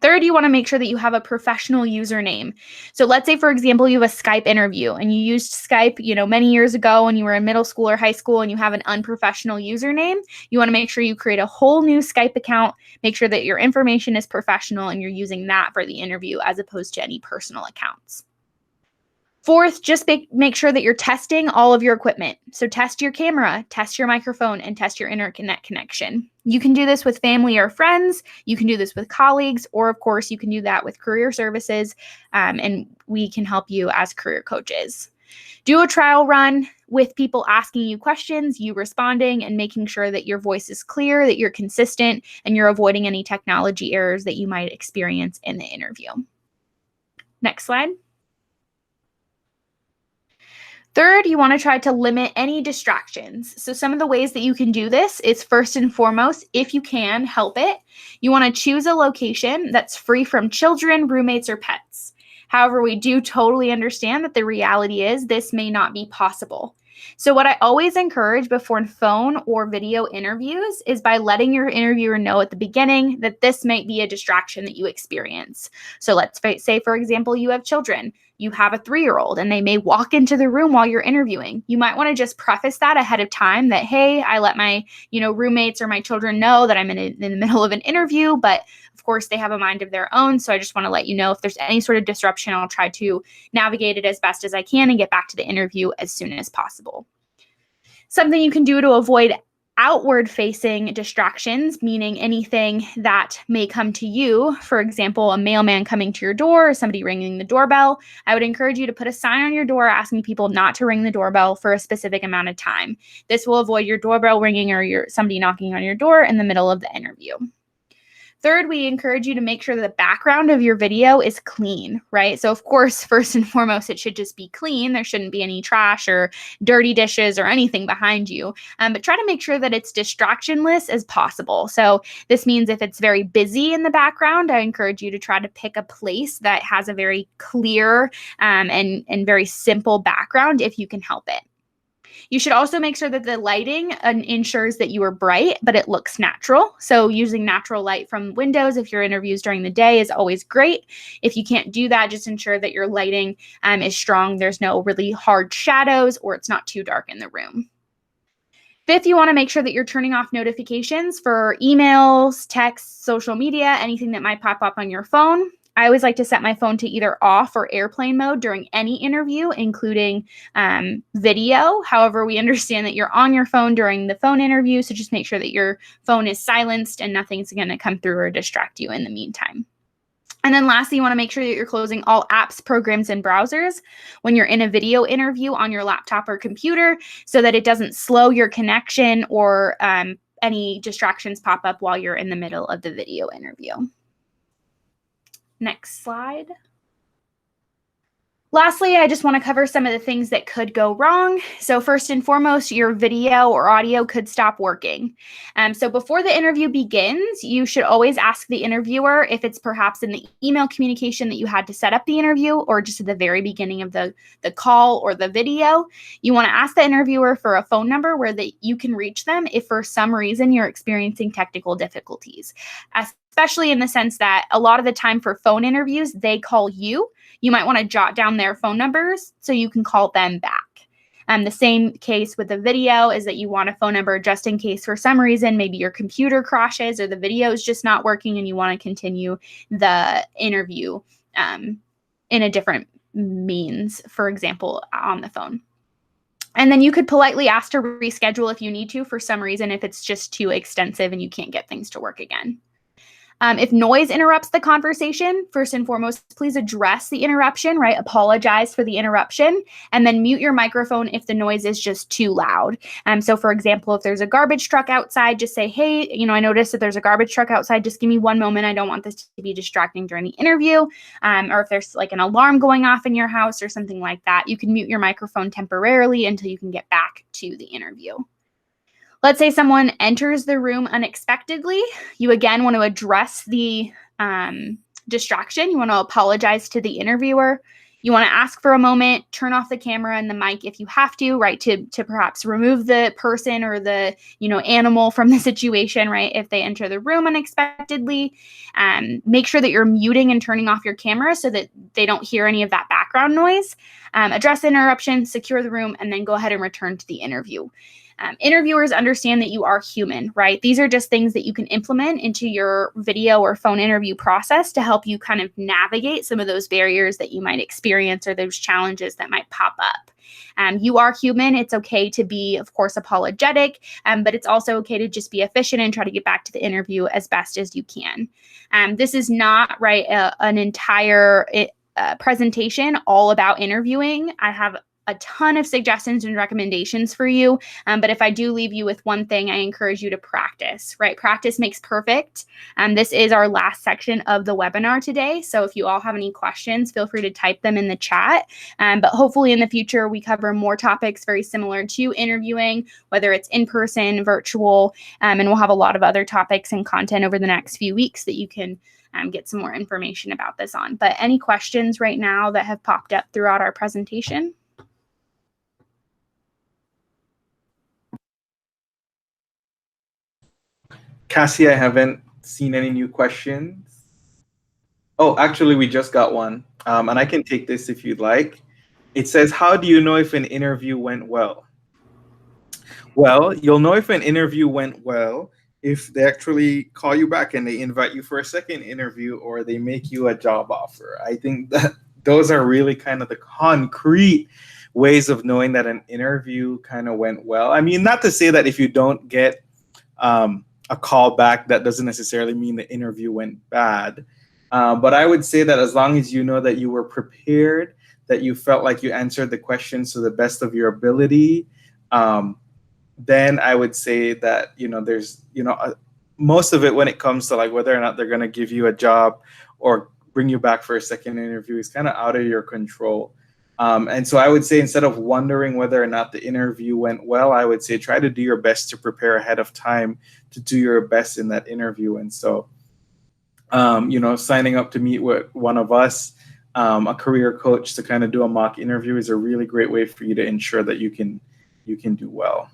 [SPEAKER 2] Third, you want to make sure that you have a professional username. So let's say, for example, you have a Skype interview and you used Skype, many years ago when you were in middle school or high school, and you have an unprofessional username. You want to make sure you create a whole new Skype account, make sure that your information is professional and you're using that for the interview as opposed to any personal accounts. Fourth, just make sure that you're testing all of your equipment. So test your camera, test your microphone, and test your internet connection. You can do this with family or friends. You can do this with colleagues, or of course, you can do that with career services, and we can help you as career coaches. Do a trial run with people asking you questions, you responding, and making sure that your voice is clear, that you're consistent, and you're avoiding any technology errors that you might experience in the interview. Next slide. Third, you want to try to limit any distractions. So some of the ways that you can do this is, first and foremost, if you can help it, you want to choose a location that's free from children, roommates, or pets. However, we do totally understand that the reality is this may not be possible. So what I always encourage before phone or video interviews is by letting your interviewer know at the beginning that this might be a distraction that you experience. So let's say, for example, you have children. You have a 3-year-old and they may walk into the room while you're interviewing. You might want to just preface that ahead of time that, hey, I let my, roommates or my children know that I'm in the middle of an interview, but of course they have a mind of their own. So I just want to let you know if there's any sort of disruption, I'll try to navigate it as best as I can and get back to the interview as soon as possible. Something you can do to avoid outward-facing distractions, meaning anything that may come to you, for example, a mailman coming to your door or somebody ringing the doorbell, I would encourage you to put a sign on your door asking people not to ring the doorbell for a specific amount of time. This will avoid your doorbell ringing or somebody knocking on your door in the middle of the interview. Third, we encourage you to make sure that the background of your video is clean, right? So of course, first and foremost, it should just be clean. There shouldn't be any trash or dirty dishes or anything behind you, but try to make sure that it's distractionless as possible. So this means if it's very busy in the background, I encourage you to try to pick a place that has a very clear and very simple background if you can help it. You should also make sure that the lighting ensures that you are bright, but it looks natural. So using natural light from windows if your interviews during the day is always great. If you can't do that, just ensure that your lighting is strong. There's no really hard shadows or it's not too dark in the room. Fifth, you want to make sure that you're turning off notifications for emails, texts, social media, anything that might pop up on your phone. I always like to set my phone to either off or airplane mode during any interview, including video. However, we understand that you're on your phone during the phone interview, so just make sure that your phone is silenced and nothing's going to come through or distract you in the meantime. And then lastly, you want to make sure that you're closing all apps, programs, and browsers when you're in a video interview on your laptop or computer so that it doesn't slow your connection or any distractions pop up while you're in the middle of the video interview. Next slide. Lastly, I just want to cover some of the things that could go wrong. So first and foremost, your video or audio could stop working. So before the interview begins, you should always ask the interviewer if it's perhaps in the email communication that you had to set up the interview or just at the very beginning of the call or the video. You want to ask the interviewer for a phone number where you can reach them if for some reason you're experiencing technical difficulties, especially in the sense that a lot of the time for phone interviews, they call you. You might want to jot down their phone numbers so you can call them back. The same case with the video is that you want a phone number just in case for some reason, maybe your computer crashes or the video is just not working and you want to continue the interview in a different means, for example, on the phone. And then you could politely ask to reschedule if you need to for some reason, if it's just too extensive and you can't get things to work again. If noise interrupts the conversation, first and foremost, please address the interruption, right? Apologize for the interruption, and then mute your microphone if the noise is just too loud. So for example, if there's a garbage truck outside, just say, hey, I noticed that there's a garbage truck outside. Just give me one moment. I don't want this to be distracting during the interview. Or if there's like an alarm going off in your house or something like that, you can mute your microphone temporarily until you can get back to the interview. Let's say someone enters the room unexpectedly. You again want to address the distraction. You want to apologize to the interviewer. You want to ask for a moment, turn off the camera and the mic if you have to, right? To perhaps remove the person or the animal from the situation, right? If they enter the room unexpectedly, make sure that you're muting and turning off your camera so that they don't hear any of that background noise. Address the interruption, secure the room, and then go ahead and return to the interview. Interviewers understand that you are human, right? These are just things that you can implement into your video or phone interview process to help you kind of navigate some of those barriers that you might experience or those challenges that might pop up. You are human. It's okay to be, of course, apologetic, but it's also okay to just be efficient and try to get back to the interview as best as you can. This is not, right, an entire presentation all about interviewing. I have a ton of suggestions and recommendations for you. But if I do leave you with one thing, I encourage you to practice, right? Practice makes perfect. This is our last section of the webinar today. So if you all have any questions, feel free to type them in the chat. But hopefully in the future, we cover more topics very similar to interviewing, whether it's in person, virtual, and we'll have a lot of other topics and content over the next few weeks that you can get some more information about this on. But any questions right now that have popped up throughout our presentation?
[SPEAKER 1] Cassie, I haven't seen any new questions. Oh, actually, we just got one, and I can take this if you'd like. It says, how do you know if an interview went well? Well, you'll know if an interview went well if they actually call you back and they invite you for a second interview or they make you a job offer. I think that those are really kind of the concrete ways of knowing that an interview kind of went well. I mean, not to say that if you don't get a call back, that doesn't necessarily mean the interview went bad. But I would say that as long as you know that you were prepared, that you felt like you answered the questions to the best of your ability, then I would say that, there's, most of it when it comes to like whether or not they're going to give you a job or bring you back for a second interview is kind of out of your control. And so I would say instead of wondering whether or not the interview went well, I would say try to do your best to prepare ahead of time to do your best in that interview. And so, signing up to meet with one of us, a career coach, to kind of do a mock interview is a really great way for you to ensure that you can do well.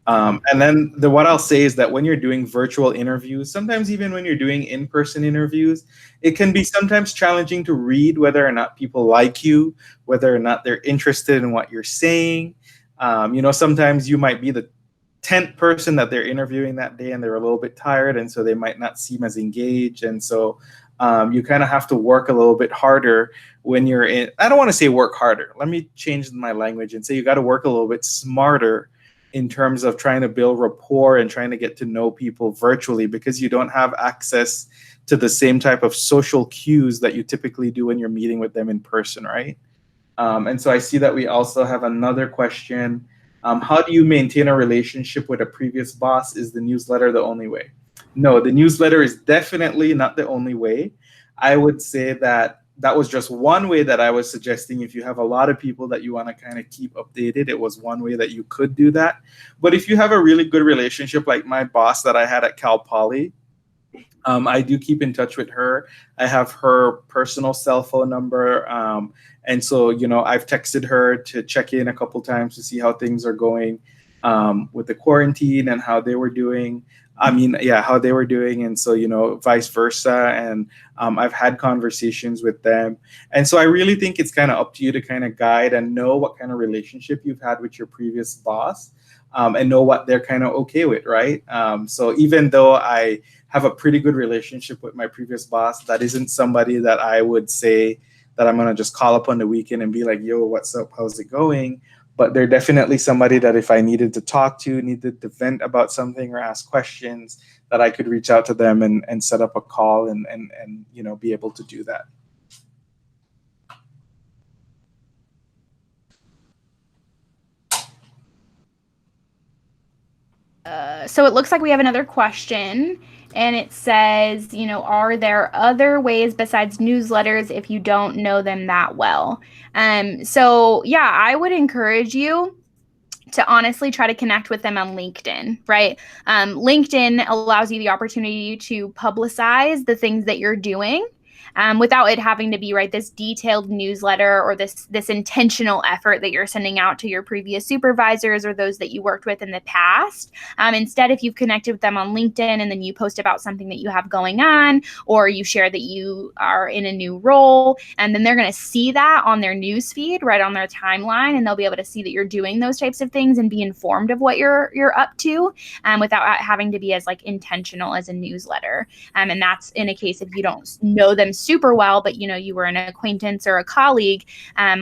[SPEAKER 1] And then what I'll say is that when you're doing virtual interviews, sometimes even when you're doing in-person interviews, it can be sometimes challenging to read whether or not people like you, whether or not they're interested in what you're saying. Sometimes you might be the 10th person that they're interviewing that day, and they're a little bit tired, and so they might not seem as engaged. And so you kind of have to work a little bit harder when you're in. I don't want to say work harder. Let me change my language and say you got to work a little bit smarter in terms of trying to build rapport and trying to get to know people virtually, because you don't have access to the same type of social cues that you typically do when you're meeting with them in person, right? And so I see that we also have another question. How do you maintain a relationship with a previous boss? Is the newsletter the only way? No, the newsletter is definitely not the only way. I would say that that was just one way that I was suggesting. If you have a lot of people that you want to kind of keep updated, it was one way that you could do that. But if you have a really good relationship, like my boss that I had at Cal Poly, I do keep in touch with her. I have her personal cell phone number. And so, I've texted her to check in a couple times to see how things are going with the quarantine and how they were doing. How they were doing. And so, vice versa. And I've had conversations with them. And so I really think it's kind of up to you to kind of guide and know what kind of relationship you've had with your previous boss, and know what they're kind of okay with, right? So even though I have a pretty good relationship with my previous boss, that isn't somebody that I would say that I'm going to just call up on the weekend and be like, yo, what's up? How's it going? But they're definitely somebody that if I needed to talk to, needed to vent about something or ask questions, that I could reach out to them and set up a call and be able to do that.
[SPEAKER 2] So it looks like we have another question, and it says, are there other ways besides newsletters if you don't know them that well? So yeah, I would encourage you to honestly try to connect with them on LinkedIn, right? LinkedIn allows you the opportunity to publicize the things that you're doing, without it having to be this detailed newsletter or this intentional effort that you're sending out to your previous supervisors or those that you worked with in the past. Instead, if you've connected with them on LinkedIn and then you post about something that you have going on, or you share that you are in a new role, and then they're going to see that on their news feed, right on their timeline, and they'll be able to see that you're doing those types of things and be informed of what you're up to, without having to be as intentional as a newsletter. And that's in a case if you don't know them super well, but you were an acquaintance or a colleague,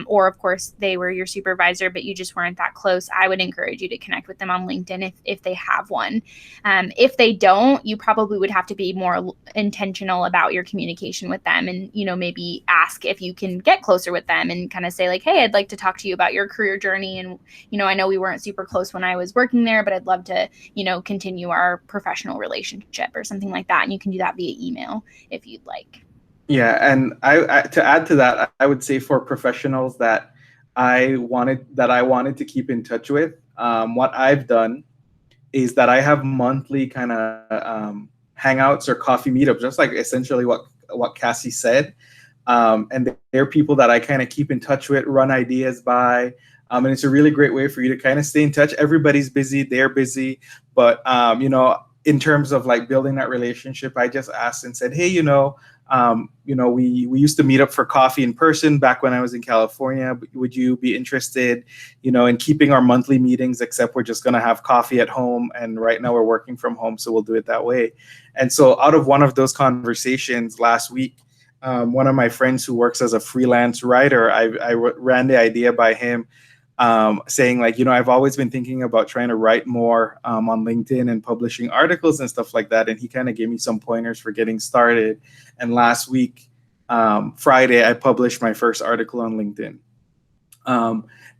[SPEAKER 2] or of course they were your supervisor, but you just weren't that close. I would encourage you to connect with them on LinkedIn if they have one. If they don't, you probably would have to be more intentional about your communication with them, and maybe ask if you can get closer with them and kind of say hey, I'd like to talk to you about your career journey, and I know we weren't super close when I was working there, but I'd love to continue our professional relationship or something like that. And you can do that via email if you'd like.
[SPEAKER 1] Yeah, and I to add to that, I would say for professionals that I wanted to keep in touch with, what I've done is that I have monthly kind of hangouts or coffee meetups, just like essentially what Cassie said. And they're people that I kind of keep in touch with, run ideas by. And it's a really great way for you to kind of stay in touch. Everybody's busy, they're busy, but in terms of building that relationship, I just asked and said, hey, we used to meet up for coffee in person back when I was in California. Would you be interested, in keeping our monthly meetings, except we're just going to have coffee at home. And right now we're working from home, so we'll do it that way. And so out of one of those conversations last week, one of my friends who works as a freelance writer, I ran the idea by him, saying I've always been thinking about trying to write more on LinkedIn and publishing articles and stuff like that. And he kind of gave me some pointers for getting started. And last week, Friday, I published my first article on LinkedIn.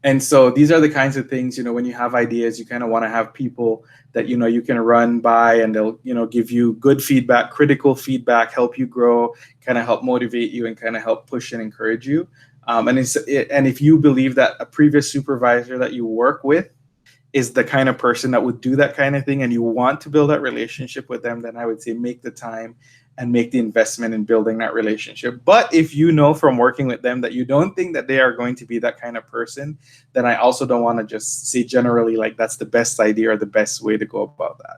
[SPEAKER 1] And so these are the kinds of things, when you have ideas, you kind of want to have people that, you can run by, and they'll, give you good feedback, critical feedback, help you grow, kind of help motivate you and kind of help push and encourage you. And if you believe that a previous supervisor that you work with is the kind of person that would do that kind of thing, and you want to build that relationship with them, then I would say make the time and make the investment in building that relationship. But if you know from working with them that you don't think that they are going to be that kind of person, then I also don't want to just say generally that's the best idea or the best way to go about that.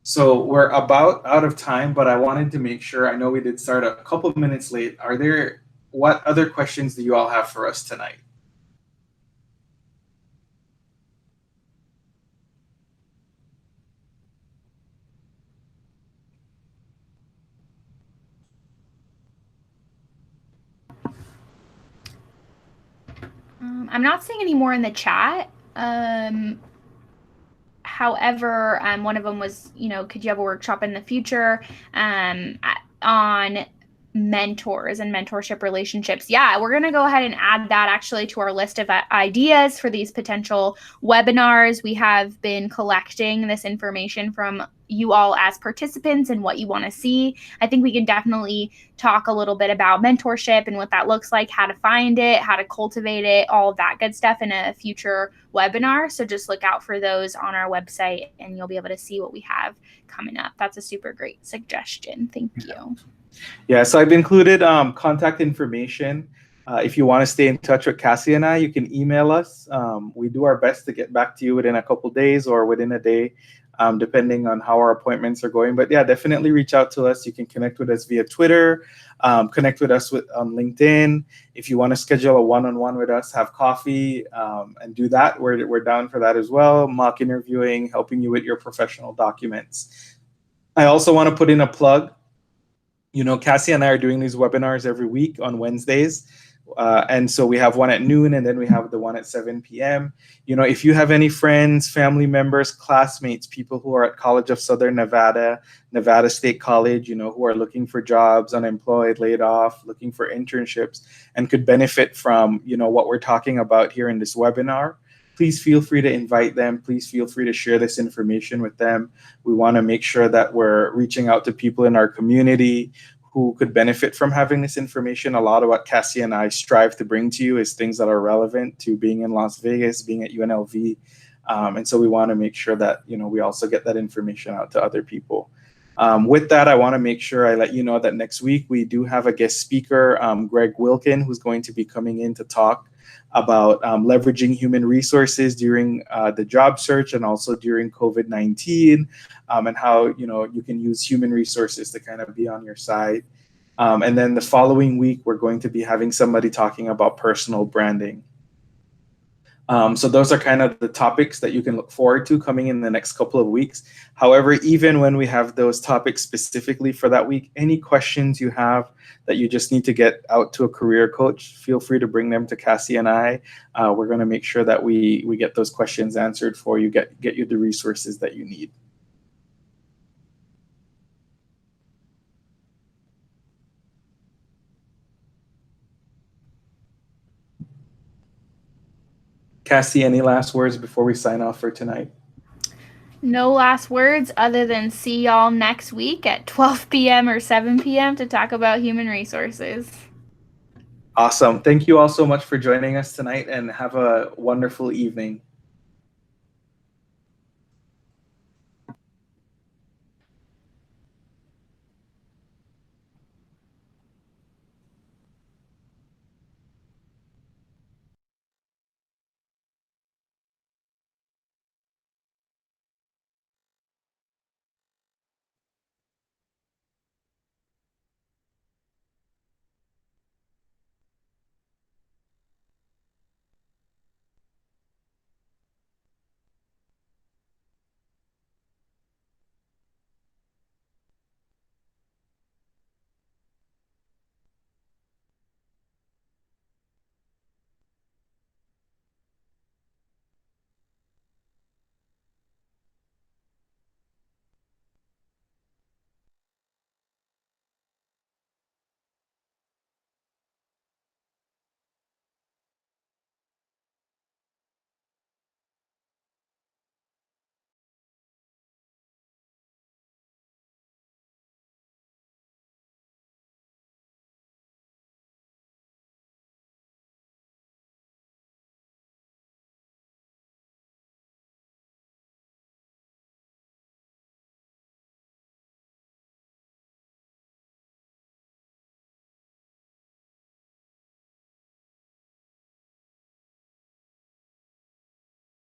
[SPEAKER 1] So we're about out of time, but I wanted to make sure, I know we did start a couple of minutes late. What other questions do you all have for us tonight?
[SPEAKER 2] I'm not seeing any more in the chat. However, one of them was, could you have a workshop in the future on mentors and mentorship relationships? Yeah, we're going to go ahead and add that actually to our list of ideas for these potential webinars. We have been collecting this information from you all as participants and what you want to see. I think we can definitely talk a little bit about mentorship and what that looks like, how to find it, how to cultivate it, all of that good stuff in a future webinar. So just look out for those on our website and you'll be able to see what we have coming up. That's a super great suggestion. Thank you.
[SPEAKER 1] Yeah, so I've included contact information. If you want to stay in touch with Cassie and I, you can email us. We do our best to get back to you within a couple days or within a day, depending on how our appointments are going. But yeah, definitely reach out to us. You can connect with us via Twitter, connect with us on LinkedIn. If you want to schedule a one-on-one with us, have coffee and do that, we're down for that as well. Mock interviewing, helping you with your professional documents. I also want to put in a plug. Cassie and I are doing these webinars every week on Wednesdays. And so we have one at noon and then we have the one at 7 p.m. If you have any friends, family members, classmates, people who are at College of Southern Nevada, Nevada State College, who are looking for jobs, unemployed, laid off, looking for internships, and could benefit from, what we're talking about here in this webinar, please feel free to invite them. Please feel free to share this information with them. We want to make sure that we're reaching out to people in our community who could benefit from having this information. A lot of what Cassie and I strive to bring to you is things that are relevant to being in Las Vegas, being at UNLV. And so we want to make sure that, we also get that information out to other people. With that, I want to make sure I let you know that next week we do have a guest speaker, Greg Wilkin, who's going to be coming in to talk about leveraging human resources during the job search and also during COVID-19, and how you can use human resources to kind of be on your side. And then the following week, we're going to be having somebody talking about personal branding. So those are kind of the topics that you can look forward to coming in the next couple of weeks. However, even when we have those topics specifically for that week, any questions you have that you just need to get out to a career coach, feel free to bring them to Cassie and I. We're going to make sure that we get those questions answered for you, get you the resources that you need. Cassie, any last words before we sign off for tonight?
[SPEAKER 2] No last words other than see y'all next week at 12 p.m. or 7 p.m. to talk about human resources.
[SPEAKER 1] Awesome. Thank you all so much for joining us tonight and have a wonderful evening.